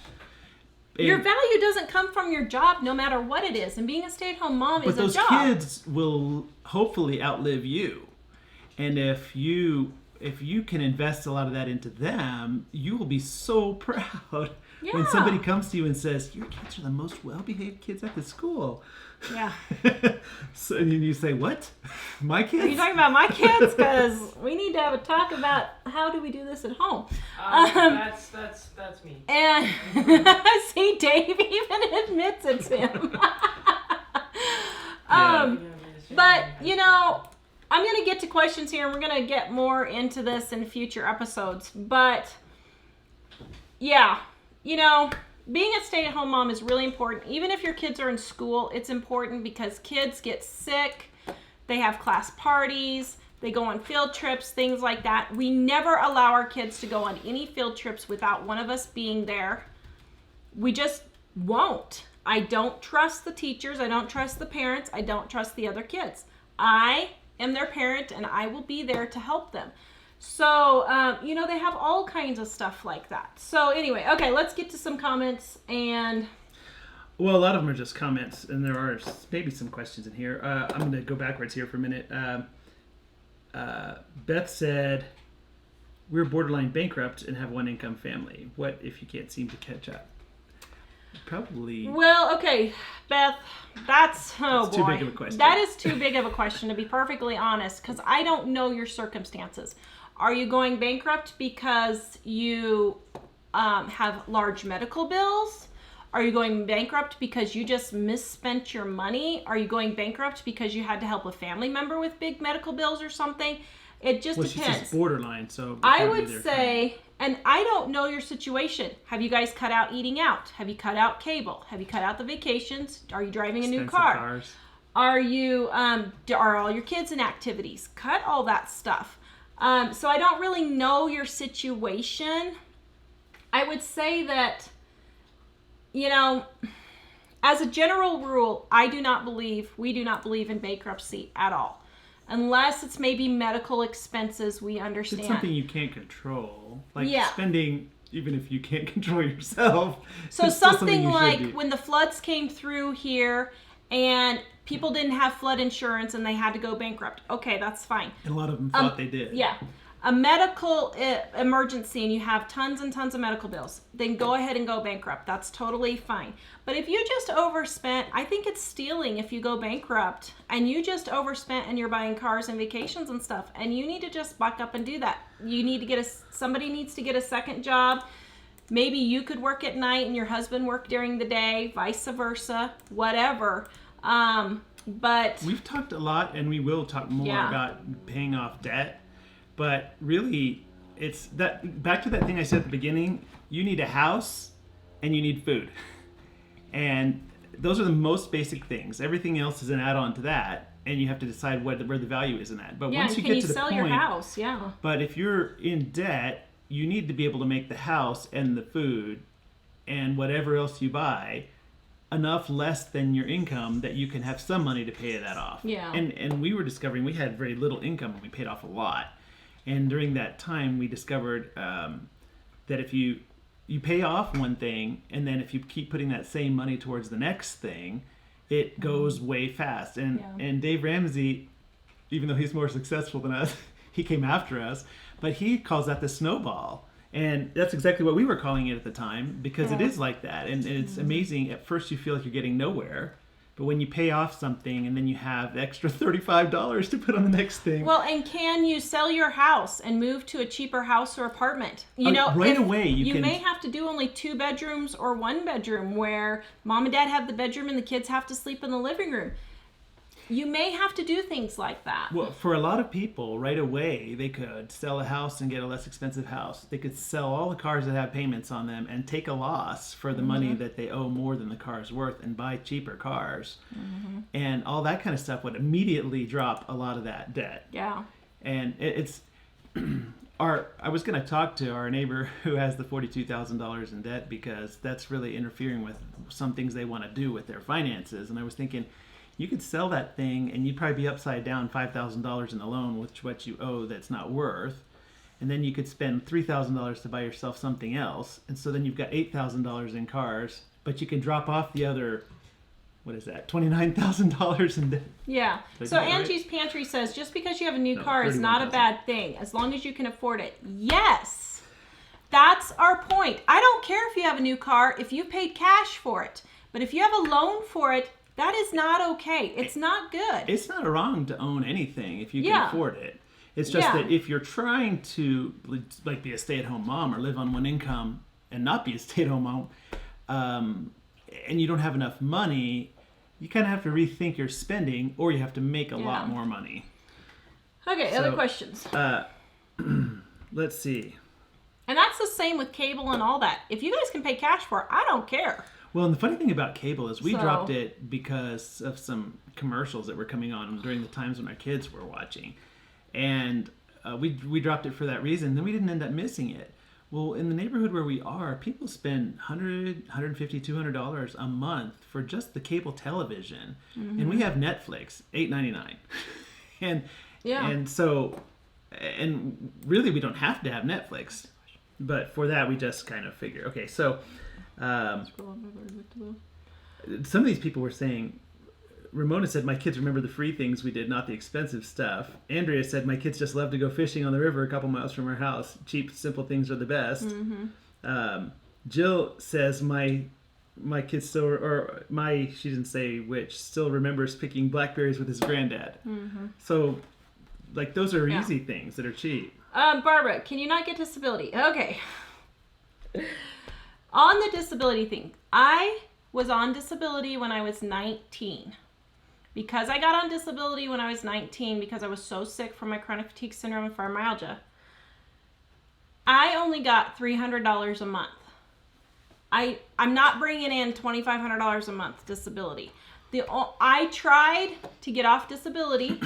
Your value doesn't come from your job, no matter what it is. And being a stay-at-home mom is a job. But those kids will hopefully outlive you. And if you can invest a lot of that into them, you will be so proud when somebody comes to you and says, your kids are the most well-behaved kids at the school. Yeah. So and you say, what? My kids? Are you talking about my kids? Because we need to have a talk about how do we do this at home. That's me. And see, Dave even admits it's him. But, you know, I'm going to get to questions here, and we're going to get more into this in future episodes. But, yeah, you know, being a stay-at-home mom is really important. Even if your kids are in school, it's important because kids get sick, they have class parties, they go on field trips, things like that. We never allow our kids to go on any field trips without one of us being there. We just won't. I don't trust the teachers. I don't trust the parents. I don't trust the other kids. I am their parent, and I will be there to help them. So, you know, they have all kinds of stuff like that. So anyway, okay, let's get to some comments. And well, a lot of them are just comments, and there are maybe some questions in here. I'm going to go backwards here for a minute. Beth said, we're borderline bankrupt and have one income family. What if you can't seem to catch up? Probably. Well, okay, Beth, that's too big of a question. That is too big of a question, to be perfectly honest, because I don't know your circumstances. Are you going bankrupt because you have large medical bills? Are you going bankrupt because you just misspent your money? Are you going bankrupt because you had to help a family member with big medical bills or something? It just depends. She says borderline, so I would say, and I don't know your situation. Have you guys cut out eating out? Have you cut out cable? Have you cut out the vacations? Are you driving a new car? Cars. Are you are all your kids in activities? Cut all that stuff. So I don't really know your situation. I would say that, you know, as a general rule, we do not believe in bankruptcy at all. Unless it's maybe medical expenses, we understand. It's something you can't control. Like spending, even if you can't control yourself. So something like when the floods came through here and people didn't have flood insurance and they had to go bankrupt. Okay, that's fine. And a lot of them thought they did. Yeah. A medical emergency and you have tons and tons of medical bills, then go ahead and go bankrupt. That's totally fine. But if you just overspent, I think it's stealing if you go bankrupt and you just overspent and you're buying cars and vacations and stuff, and you need to just buck up and do that. You need to somebody needs to get a second job. Maybe you could work at night and your husband work during the day, vice versa, whatever. But we've talked a lot, and we will talk more about paying off debt. But really, it's that back to that thing I said at the beginning. You need a house and you need food. And those are the most basic things. Everything else is an add-on to that, and you have to decide where the value is in that. But once you get to the point, your house? Yeah. But if you're in debt, you need to be able to make the house and the food and whatever else you buy enough less than your income that you can have some money to pay that off. Yeah. And we were discovering we had very little income and we paid off a lot. And during that time, we discovered that if you pay off one thing, and then if you keep putting that same money towards the next thing, it goes way fast. And Dave Ramsey, even though he's more successful than us, he came after us, but he calls that the snowball. And that's exactly what we were calling it at the time, because it is like that. And it's amazing. At first you feel like you're getting nowhere, but when you pay off something and then you have extra $35 to put on the next thing. Well, and can you sell your house and move to a cheaper house or apartment? You know, right away you can. May have to do only 2 bedrooms or 1 bedroom where mom and dad have the bedroom and the kids have to sleep in the living room. You may have to do things like that. Well, for a lot of people, right away, they could sell a house and get a less expensive house. They could sell all the cars that have payments on them and take a loss for the money that they owe more than the car's worth and buy cheaper cars. And all that kind of stuff would immediately drop a lot of that debt. Yeah. And it's... I was going to talk to our neighbor who has the $42,000 in debt, because that's really interfering with some things they want to do with their finances. And I was thinking, you could sell that thing and you'd probably be upside down $5,000 in the loan, which what you owe that's not worth. And then you could spend $3,000 to buy yourself something else. And so then you've got $8,000 in cars, but you can drop off the other, what is that, $29,000 in debt. Yeah. So Angie's Pantry says, just because you have a new car is not a bad thing, as long as you can afford it. Yes. That's our point. I don't care if you have a new car, if you paid cash for it. But if you have a loan for it, that is not okay. It's not good. It's not wrong to own anything if you can afford it. It's just that if you're trying to like be a stay-at-home mom or live on one income and not be a stay-at-home mom, and you don't have enough money, you kind of have to rethink your spending, or you have to make a lot more money. Okay, other questions? Let's see. And that's the same with cable and all that. If you guys can pay cash for it, I don't care. Well, and the funny thing about cable is we dropped it because of some commercials that were coming on during the times when our kids were watching. And we dropped it for that reason. Then we didn't end up missing it. Well, in the neighborhood where we are, people spend $100, $150, $200 a month for just the cable television. And we have Netflix, $8.99. And so, and really we don't have to have Netflix. But for that, we just kind of figure, okay, so... some of these people were saying, Ramona said, my kids remember the free things we did, not the expensive stuff. Andrea said, my kids just love to go fishing on the river a couple miles from our house. Cheap, simple things are the best. Jill says, my kids still, or she didn't say which, still remembers picking blackberries with his granddad. So, like, those are easy things that are cheap. Barbara, can you not get disability? Okay. On the disability thing, I was on disability when I was 19. Because I got on disability when I was 19 because I was so sick from my chronic fatigue syndrome and fibromyalgia, I only got $300 a month. I'm not bringing in $2,500 a month disability. I tried to get off disability,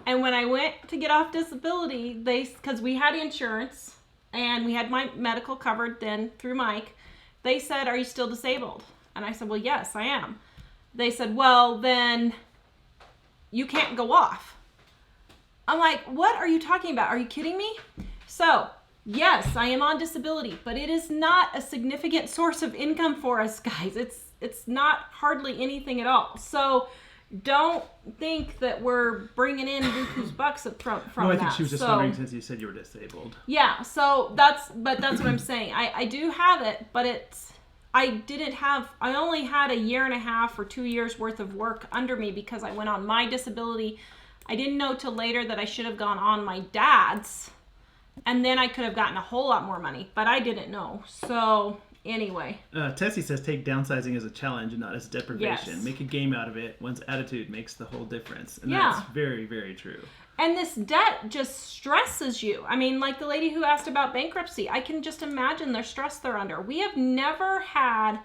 and when I went to get off disability, because we had insurance, and we had my medical covered then through Mike, they said, are you still disabled? And I said, well, yes, I am. They said, well, then you can't go off. I'm like, what are you talking about? Are you kidding me? So, yes, I am on disability, but it is not a significant source of income for us, guys. It's not hardly anything at all. So, don't think that we're bringing in buku's bucks from that. No, I think she was just wondering since you said you were disabled. Yeah, so that's what I'm saying. I do have it, but I only had a year and a half or 2 years worth of work under me because I went on my disability. I didn't know till later that I should have gone on my dad's, and then I could have gotten a whole lot more money, but I didn't know. So anyway. Tessie says take downsizing as a challenge and not as deprivation. Yes. Make a game out of it. One's attitude makes the whole difference. And that's very, very true. And this debt just stresses you. I mean, like the lady who asked about bankruptcy, I can just imagine the stress they're under. We have never had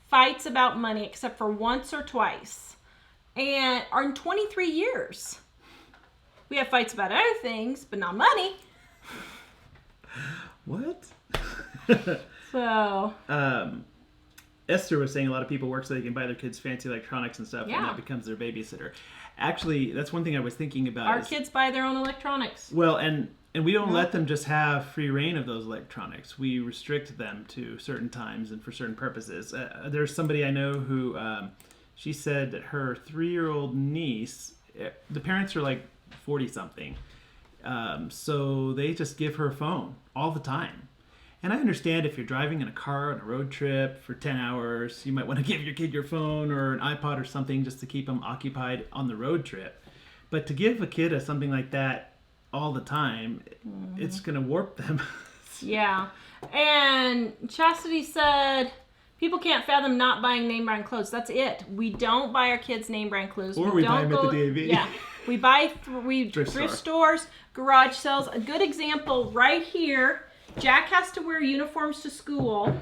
fights about money except for once or twice. And in 23 years. We have fights about other things, but not money. What? So. Esther was saying a lot of people work so they can buy their kids fancy electronics and stuff, and Yeah. that becomes their babysitter. Actually, that's one thing I was thinking about. Our kids buy their own electronics. Well, and we don't let them just have free reign of those electronics. We restrict them to certain times and for certain purposes. There's somebody I know who, she said that her 3-year-old niece, the parents are like 40-something, so they just give her a phone all the time. And I understand if you're driving in a car on a road trip for 10 hours, you might want to give your kid your phone or an iPod or something just to keep them occupied on the road trip. But to give a kid something like that all the time, it's going to warp them. Yeah. And Chastity said, people can't fathom not buying name brand clothes. That's it. We don't buy our kids name brand clothes. Or we buy don't them at the DAV. Yeah. We buy Thrift stores, garage sales. A good example right here. Jack has to wear uniforms to school.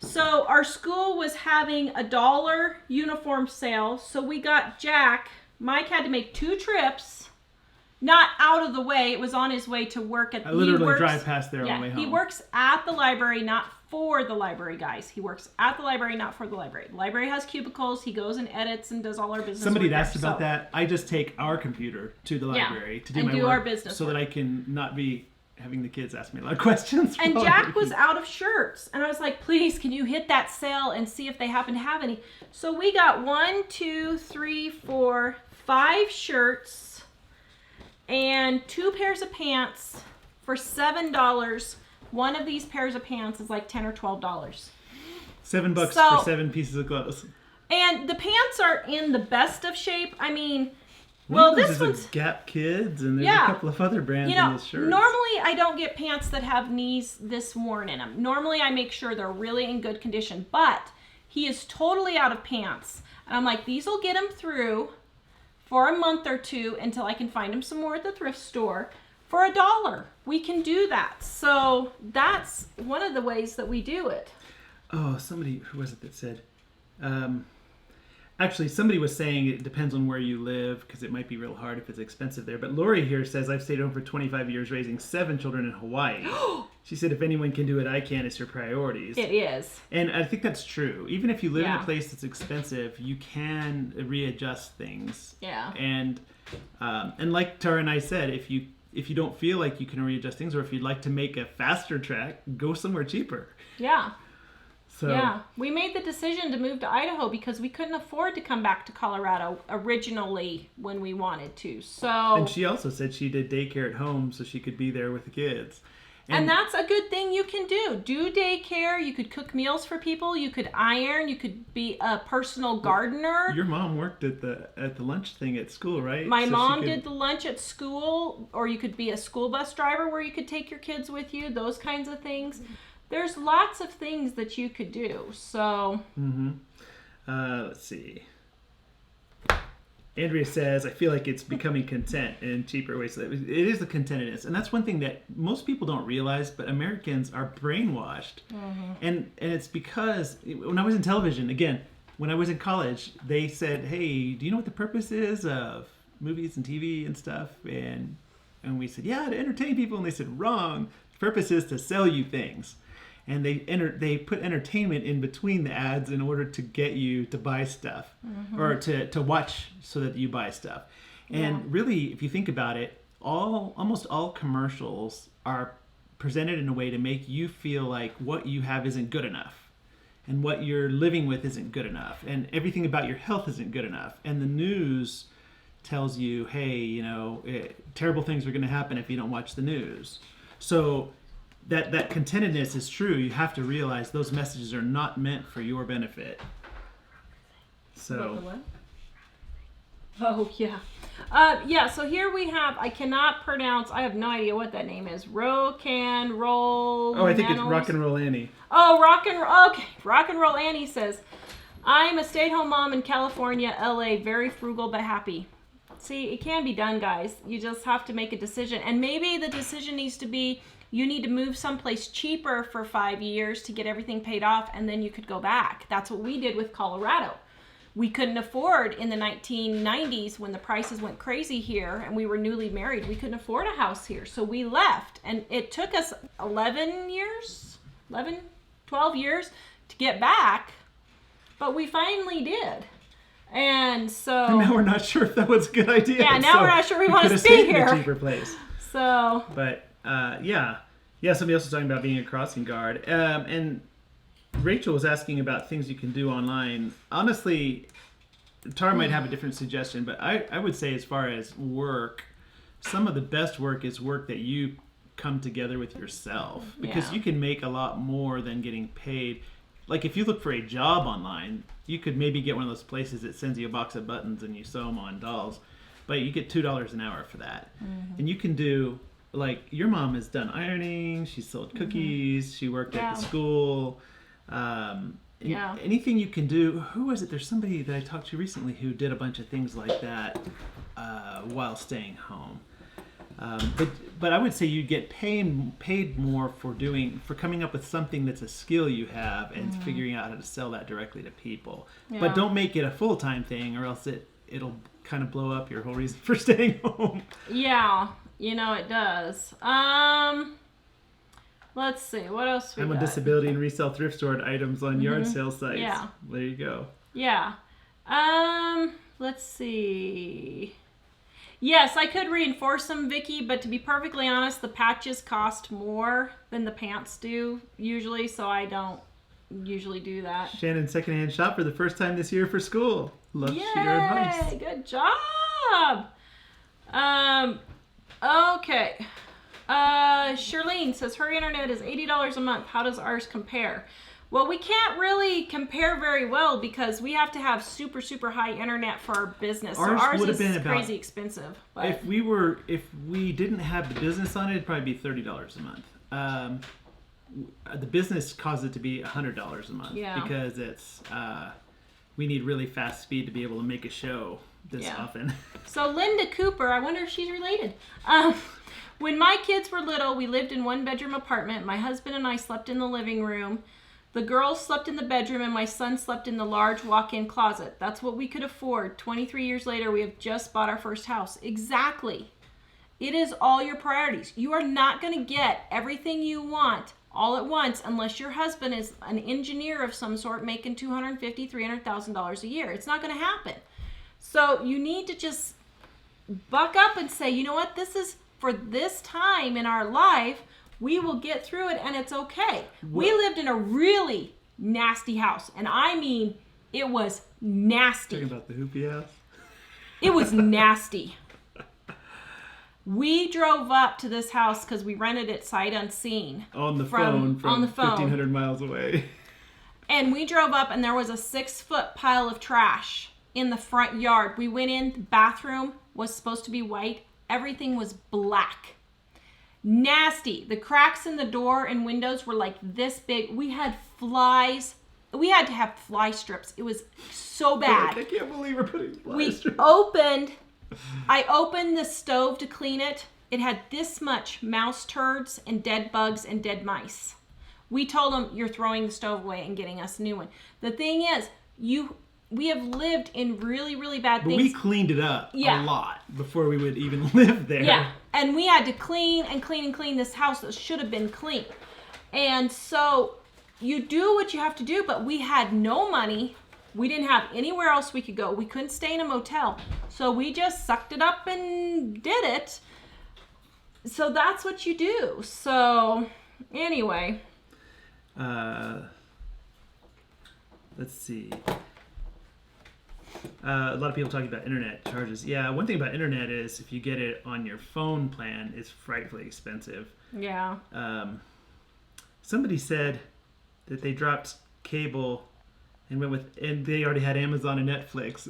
So our school was having a $1 uniform sale. So we got Jack. Mike had to make 2 trips. Not out of the way. It was on his way to work at. I literally drive past there on the way home. He works at the library, not for the library, guys. He works at the library, not for the library. The library has cubicles. He goes and edits and does all our business. Somebody work had asked there, about that. I just take our computer to the library to do and my do work our business so work. that I can not be having the kids ask me a lot of questions. And while Jack I'm was working. out of shirts. And I was like, please, can you hit that sale and see if they happen to have any? So we got 1, 2, 3, 4, 5 shirts and 2 pairs of pants for $7. One of these pairs of pants is like $10 or $12. $7 So- for 7 pieces of clothes. And the pants are in the best of shape. I mean, One well, of those this is one's... a Gap Kids, and there's Yeah. a couple of other brands You know, in this shirt. normally I don't get pants that have knees this worn in them. Normally I make sure they're really in good condition, but he is totally out of pants. And I'm like, these will get him through for a month or 2 until I can find him some more at the thrift store for $1. We can do that. So that's one of the ways that we do it. Oh, somebody, who was it that said, actually somebody was saying it depends on where you live because it might be real hard if it's expensive there. But Lori here says, I've stayed home for 25 years raising 7 children in Hawaii. She said, if anyone can do it, I can. It's your priorities. It is. And I think that's true. Even if you live in Yeah. a place that's expensive, you can readjust things. Yeah. And like Tara and I said, if you don't feel like you can readjust things, or if you'd like to make a faster track, go somewhere cheaper. Yeah. So Yeah, we made the decision to move to Idaho because we couldn't afford to come back to Colorado originally when we wanted to. So, and she also said she did daycare at home so she could be there with the kids. and that's a good thing you can do. Do daycare. You could cook meals for people. You could iron. You could be a personal gardener. Your mom worked at the lunch thing at school, right? My So she mom could- did the lunch at school, or you could be a school bus driver where you could take your kids with you. Those kinds of things. There's lots of things that you could do. So, let's see. Andrea says, I feel like it's becoming content in cheaper ways. So it is the contentedness. And that's one thing that most people don't realize, but Americans are brainwashed. And it's because when I was in television, again, when I was in college, they said, hey, do you know what the purpose is of movies and TV and stuff? And we said, yeah, to entertain people. And they said, wrong. The purpose is to sell you things. And they put entertainment in between the ads in order to get you to buy stuff or to watch so that you buy stuff. And really, if you think about it, almost all commercials are presented in a way to make you feel like what you have isn't good enough and what you're living with isn't good enough and everything about your health isn't good enough. And the news tells you, hey, terrible things are going to happen if you don't watch the news. So that contentedness is true. You have to realize those messages are not meant for your benefit. So what? Oh, yeah. So here we have, I cannot pronounce, I have no idea what that name is. Rock and Roll. I think it's Rock and Roll Annie. Oh, Rock and Roll. Okay. Rock and Roll Annie says, I'm a stay-at-home mom in California, LA, very frugal but happy. See, it can be done, guys. You just have to make a decision. And maybe the decision needs to be, you need to move someplace cheaper for 5 years to get everything paid off, and then you could go back. That's what we did with Colorado. We couldn't afford in the 1990s when the prices went crazy here and we were newly married. We couldn't afford a house here. So we left, and it took us 12 years to get back. but we finally did. And so... And now we're not sure if that was a good idea. Yeah, now we're not sure we want to stay here. In a cheaper place. So... But, yeah, somebody else was talking about being a crossing guard. And Rachel was asking about things you can do online. Honestly, Tara might have a different suggestion, but I would say as far as work, some of the best work is work that you come together with yourself, because you can make a lot more than getting paid. Like if you look for a job online, you could maybe get one of those places that sends you a box of buttons and you sew them on dolls, but you get $2 an hour for that. And you can do, like, your mom has done ironing, she sold cookies, she worked at the school. Anything you can do. Who was it? There's somebody that I talked to recently who did a bunch of things like that while staying home. But I would say you get paid more for coming up with something that's a skill you have and figuring out how to sell that directly to people. But don't make it a full-time thing, or else it'll kind of blow up your whole reason for staying home. Yeah, it does. Let's see, what else we got? I'm a disability and resell thrift store items on yard sale sites. Yeah. There you go. Yeah. Let's see. Yes, I could reinforce them, Vicky, but to be perfectly honest, the patches cost more than the pants do usually, so I don't usually do that. Shannon, secondhand shop for the first time this year for school. Love Yay, your advice. good job. Okay. Charlene says her internet is $80 a month. How does ours compare? Well, we can't really compare very well because we have to have super, super high internet for our business. Ours would have is been crazy expensive. But if we didn't have the business on it, it'd probably be $30 a month. The business caused it to be $100 a month because it's we need really fast speed to be able to make a show this often. So Linda Cooper, I wonder if she's related. When my kids were little, we lived in one-bedroom apartment. My husband and I slept in the living room. The girls slept in the bedroom, and my son slept in the large walk-in closet. That's what we could afford. 23 years later, we have just bought our first house. Exactly. It is all your priorities. You are not going to get everything you want all at once unless your husband is an engineer of some sort making $250,000, $300,000 a year. It's not going to happen. So you need to just buck up and say, you know what, this is for this time in our life. We will get through it, and it's okay. We lived in a really nasty house, and I mean, it was nasty. Talking about the hoopy house? It was nasty. We drove up to this house because we rented it sight unseen. On the phone from 1,500 miles away. And we drove up, and there was a 6-foot pile of trash in the front yard. We went in, the bathroom was supposed to be white. Everything was black. Nasty. The cracks in the door and windows were like this big. We had flies. We had to have fly strips. It was so bad. I can't believe we're putting fly strips. I opened the stove to clean it. It had this much mouse turds and dead bugs and dead mice. We told them, you're throwing the stove away and getting us a new one. The thing is, we have lived in really, really bad things. But we cleaned it up a lot before we would even live there. Yeah, and we had to clean and clean and clean this house that should have been clean. And so you do what you have to do, but we had no money. We didn't have anywhere else we could go. We couldn't stay in a motel. So we just sucked it up and did it. So that's what you do. So anyway. Let's see. A lot of people talking about internet charges. Yeah, one thing about internet is if you get it on your phone plan, it's frightfully expensive. Yeah. Somebody said that they dropped cable and they already had Amazon and Netflix.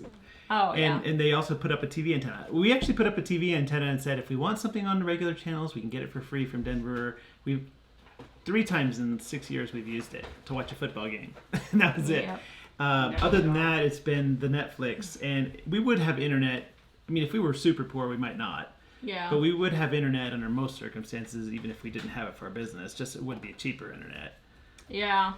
Oh, yeah. And they also put up a TV antenna. We actually put up a TV antenna and said if we want something on the regular channels, we can get it for free from Denver. 3 times in 6 years we've used it to watch a football game. And that was it. Yep. Other than that, it's been the Netflix. And we would have internet. I mean, if we were super poor, we might not. Yeah. But we would have internet under most circumstances, even if we didn't have it for our business. Just it would be a cheaper internet. Yeah.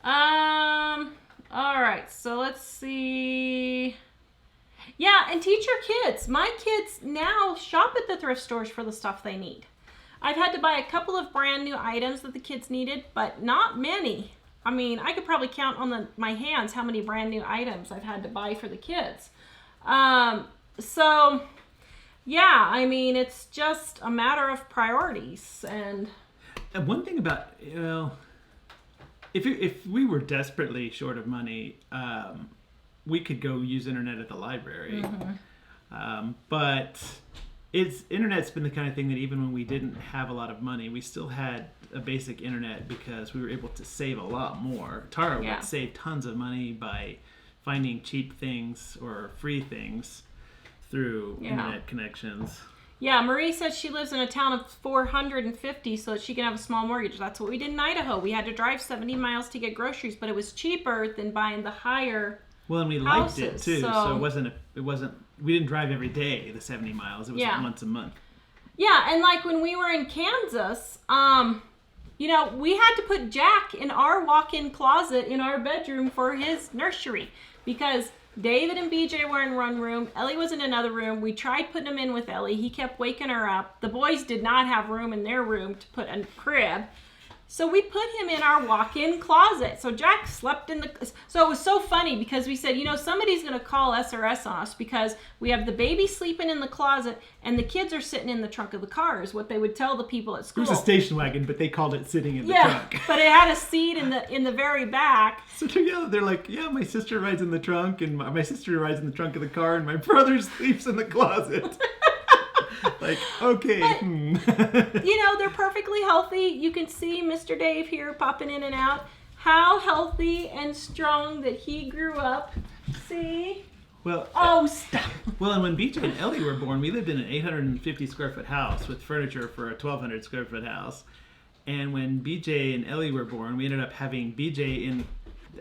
All right. So let's see. Yeah, and teach your kids. My kids now shop at the thrift stores for the stuff they need. I've had to buy a couple of brand new items that the kids needed, but not many. I mean, I could probably count on my hands how many brand new items I've had to buy for the kids. So, yeah, I mean, it's just a matter of priorities. And one thing about, if we were desperately short of money, we could go use internet at the library. But internet's been the kind of thing that even when we didn't have a lot of money, we still had a basic internet because we were able to save a lot more. Tara would save tons of money by finding cheap things or free things through internet connections. Yeah, Marie says she lives in a town of 450 so that she can have a small mortgage. That's what we did in Idaho. We had to drive 70 miles to get groceries, but it was cheaper than buying the higher Well, and we houses, liked it too, so it wasn't. We didn't drive every day the 70 miles. It was like once a month. Yeah, and like when we were in Kansas, we had to put Jack in our walk-in closet in our bedroom for his nursery because David and BJ were in one room. Elly was in another room. We tried putting him in with Elly. He kept waking her up. The boys did not have room in their room to put a crib. So we put him in our walk-in closet. So Jack slept in so it was so funny because we said, somebody's going to call SRS on us because we have the baby sleeping in the closet and the kids are sitting in the trunk of the car is what they would tell the people at school. It was a station wagon, but they called it sitting in the trunk. But it had a seat in the very back. So they're like, my sister rides in the trunk and my sister rides in the trunk of the car and my brother sleeps in the closet. Like, okay. But, they're perfectly healthy. You can see Mr. Dave here popping in and out. How healthy and strong that he grew up. See? Well, stop. Well, and when BJ and Elly were born, we lived in an 850 square foot house with furniture for a 1,200 square foot house. And when BJ and Elly were born, we ended up having BJ in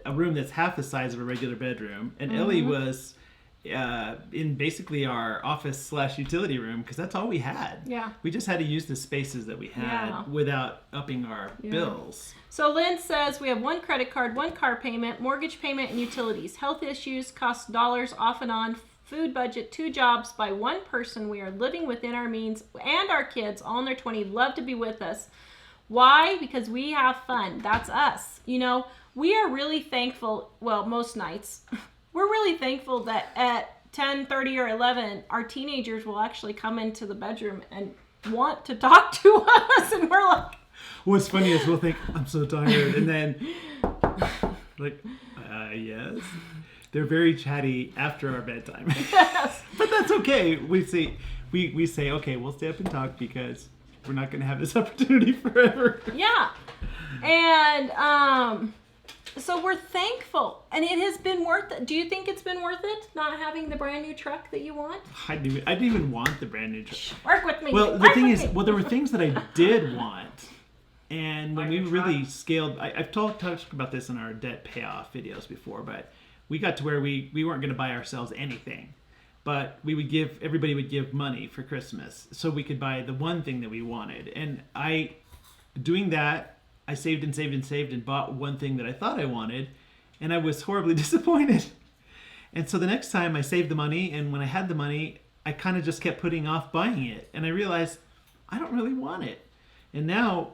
a room that's half the size of a regular bedroom. And Elly was in basically our office / utility room because that's all we had. Yeah. We just had to use the spaces that we had without upping our bills. So Lynn says we have one credit card, one car payment, mortgage payment, and utilities. Health issues cost dollars off and on. Food budget, 2 jobs by one person. We are living within our means, and our kids, all in their 20s, love to be with us. Why? Because we have fun. That's us. We are really thankful. Well, most nights. We're really thankful that at 10:30 or 11, our teenagers will actually come into the bedroom and want to talk to us, and we're like... What's funny is we'll think, I'm so tired, and then, yes. They're very chatty after our bedtime. Yes. But that's okay. We say, okay, we'll stay up and talk because we're not going to have this opportunity forever. Yeah. And, so we're thankful, and it has been worth it. Do you think it's been worth it, not having the brand new truck that you want? I didn't even want the brand new truck. Work with me. Well, the thing is, there were things that I did want, and when we really scaled, I've talked about this in our debt payoff videos before, but we got to where we weren't going to buy ourselves anything, but everybody would give money for Christmas, so we could buy the one thing that we wanted, and doing that, I saved and saved and saved and bought one thing that I thought I wanted, and I was horribly disappointed. And so the next time I saved the money, and when I had the money, I kind of just kept putting off buying it. And I realized I don't really want it. And now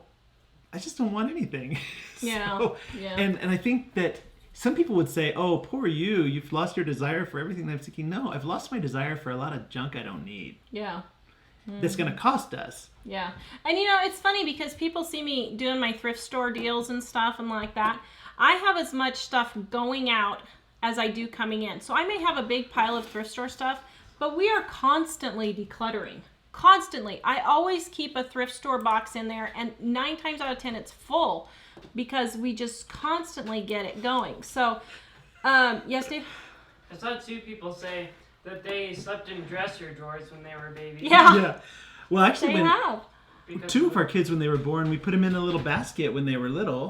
I just don't want anything. Yeah. And I think that some people would say, oh, poor you, you've lost your desire for everything. And I'm thinking, no, I've lost my desire for a lot of junk I don't need. Yeah. That's going to cost us. Yeah. And it's funny because people see me doing my thrift store deals and stuff and like that. I have as much stuff going out as I do coming in. So I may have a big pile of thrift store stuff, but we are constantly decluttering. Constantly. I always keep a thrift store box in there, and 9 times out of 10 it's full because we just constantly get it going. So, yes, Dave? I saw 2 people say that they slept in dresser drawers when they were babies. Yeah. Well, actually, they have. 2 of our kids, when they were born, we put them in a little basket when they were little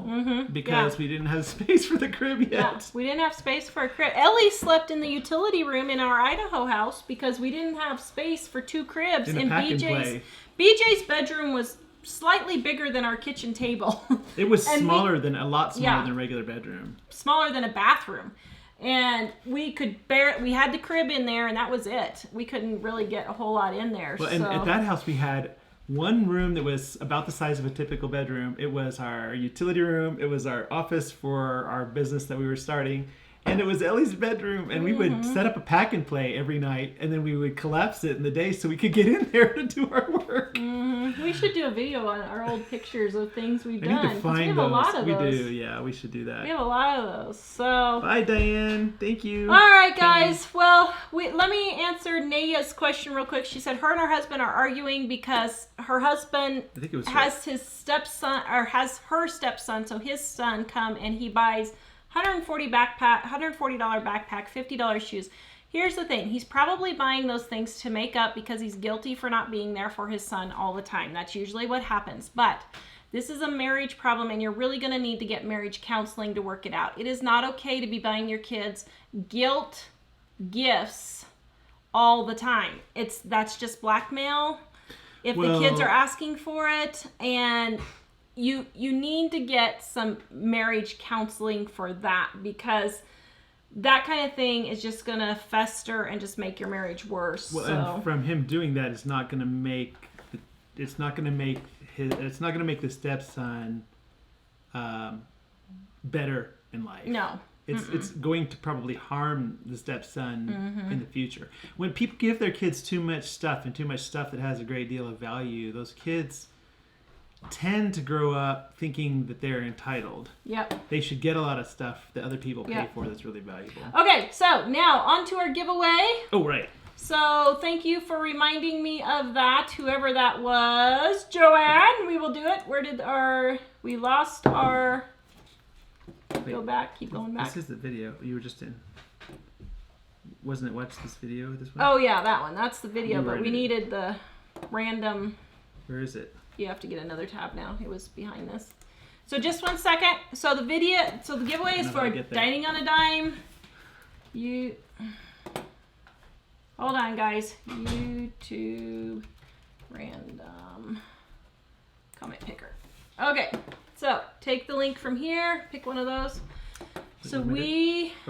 because we didn't have space for the crib yet. Yeah, we didn't have space for a crib. Elly slept in the utility room in our Idaho house because we didn't have space for 2 cribs. In a pack and play. BJ's bedroom was slightly bigger than our kitchen table. It was a lot smaller than a regular bedroom. Smaller than a bathroom. And we had the crib in there, and that was it. We couldn't really get a whole lot in there. Well, and at that house we had one room that was about the size of a typical bedroom. It was our utility room. It was our office for our business that we were starting. And it was Elly's bedroom. And we would set up a pack and play every night. And then we would collapse it in the day so we could get in there to do our work. We should do a video on our old pictures of things we've I done. need to find we have those. a lot of we those. do, yeah. We should do that. We have a lot of those. So. Bye, Diane. Thank you. All right, guys. Well, let me answer Naya's question real quick. She said her and her husband are arguing because her husband I think it was has his stepson, or has her stepson, so his son come and he buys $140 backpack, $140 backpack, $50 shoes. Here's the thing. He's probably buying those things to make up because he's guilty for not being there for his son all the time. That's usually what happens. But this is a marriage problem, and you're really going to need to get marriage counseling to work it out. It is not okay to be buying your kids guilt gifts all the time. That's just blackmail. If the kids are asking for it, and you need to get some marriage counseling for that, because that kind of thing is just going to fester and just make your marriage worse. Well, so. and from him doing that, it's not going to make the stepson better in life. No. It's going to probably harm the stepson in the future. When people give their kids too much stuff and too much stuff that has a great deal of value, those kids tend to grow up thinking that they're entitled. Yep. They should get a lot of stuff that other people pay for that's really valuable. Okay, so now on to our giveaway. Oh, right. So thank you for reminding me of that, whoever that was. Joanne, we will do it. We lost our... Go back, keep going back. This is the video you were just in. Wasn't it watch this video, this one? Oh yeah, that one. That's the video, You but we wrote it. needed the random... Where is it? You have to get another tab now. It was behind this. So just 1 second. So the giveaway is for Dining on a Dime. Hold on, guys. YouTube random comment picker. Okay. So take the link from here. Pick one of those.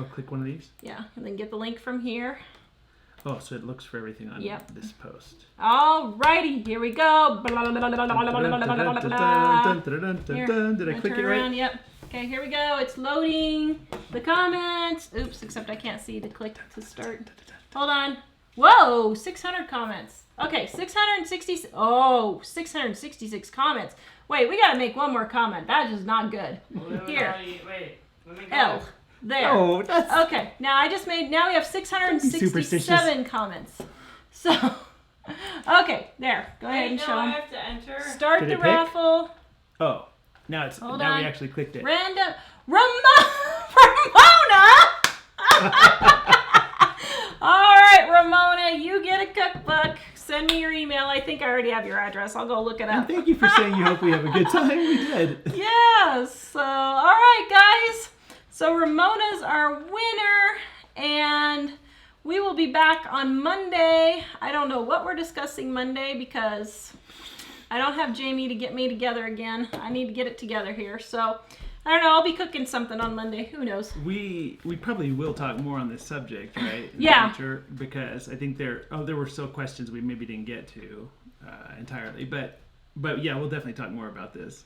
click one of these. Yeah, and then get the link from here. Oh, so it looks for everything on this post. Alrighty, here we go. Did I click it right? Yep. Okay, here we go. It's loading the comments. Oops, except I can't see the click to start. Hold on. Whoa, 600 comments. Okay, 666 comments. Wait, we gotta make one more comment. That is not good. Here. Wait, let me go. L. There. Oh, that's... Okay, now we have 667 comments. So, okay, there. Go ahead and show I them. have to enter. Start Did the it pick? raffle. Oh, now it's Hold now on. we actually clicked it. Random. Ramona! All right, Ramona, you get a cookbook. Send me your email. I think I already have your address. I'll go look it And up. thank you for saying you hope we have a good time. We did. Yes. So, all right, guys. So Ramona's our winner, and we will be back on Monday. I don't know what we're discussing Monday because I don't have Jamie to get me together again. I need to get it together here. So, I don't know. I'll be cooking something on Monday. Who knows? We probably will talk more on this subject, right? In Yeah. the future, because I think there were still questions we maybe didn't get to entirely, but yeah, we'll definitely talk more about this.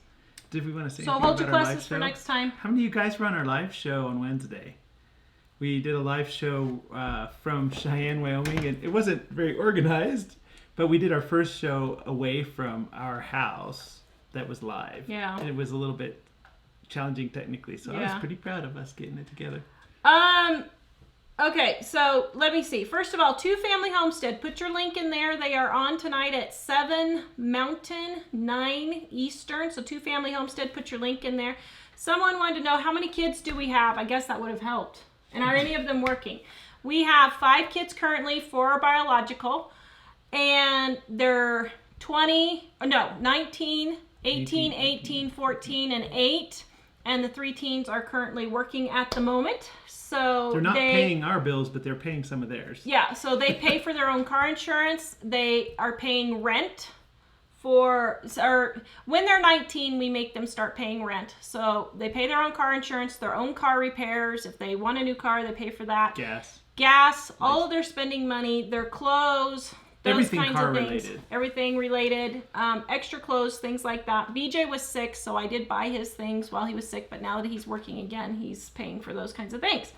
Did we want to say So anything hold your about our live questions for show? next time. How many of you guys were on our live show on Wednesday? We did a live show from Cheyenne, Wyoming, and it wasn't very organized, but we did our first show away from our house that was live. Yeah. And it was a little bit challenging technically, so I was Yeah. pretty proud of us getting it together. Okay, so let me see. First of all, Two Family Homestead. Put your link in there. They are on tonight at 7 Mountain, 9 Eastern. So Two Family Homestead, put your link in there. Someone wanted to know, how many kids do we have? I guess that would have helped. And are any of them working? We have 5 kids currently, 4 are biological. And they're 19, 18, 14, and 8. And the 3 teens are currently working at the moment. So They're not paying our bills, but they're paying some of theirs. Yeah, so they pay for their own car insurance. They are paying rent when they're 19, we make them start paying rent. So they pay their own car insurance, their own car repairs. If they want a new car, they pay for that. Gas. All of their spending money, their clothes, those Everything kinds car of things. related. Everything related. Extra clothes, things like that. BJ was sick, so I did buy his things while he was sick, but now that he's working again, he's paying for those kinds of things.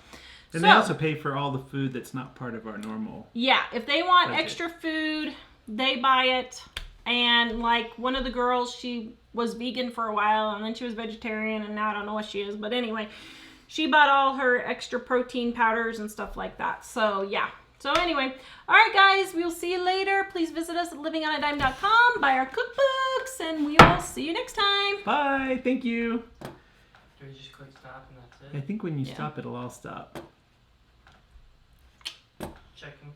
And they also pay for all the food that's not part of our normal. Yeah, if they want budget. extra food, they buy it. And like one of the girls, she was vegan for a while, and then she was vegetarian, and now I don't know what she is. But anyway, she bought all her extra protein powders and stuff like that. So yeah. So anyway, all right, guys, we'll see you later. Please visit us at livingonadime.com, buy our cookbooks, and we will see you next time. Bye. Thank you. Do we just click stop and that's I it? think when you stop, it'll all stop. Checking.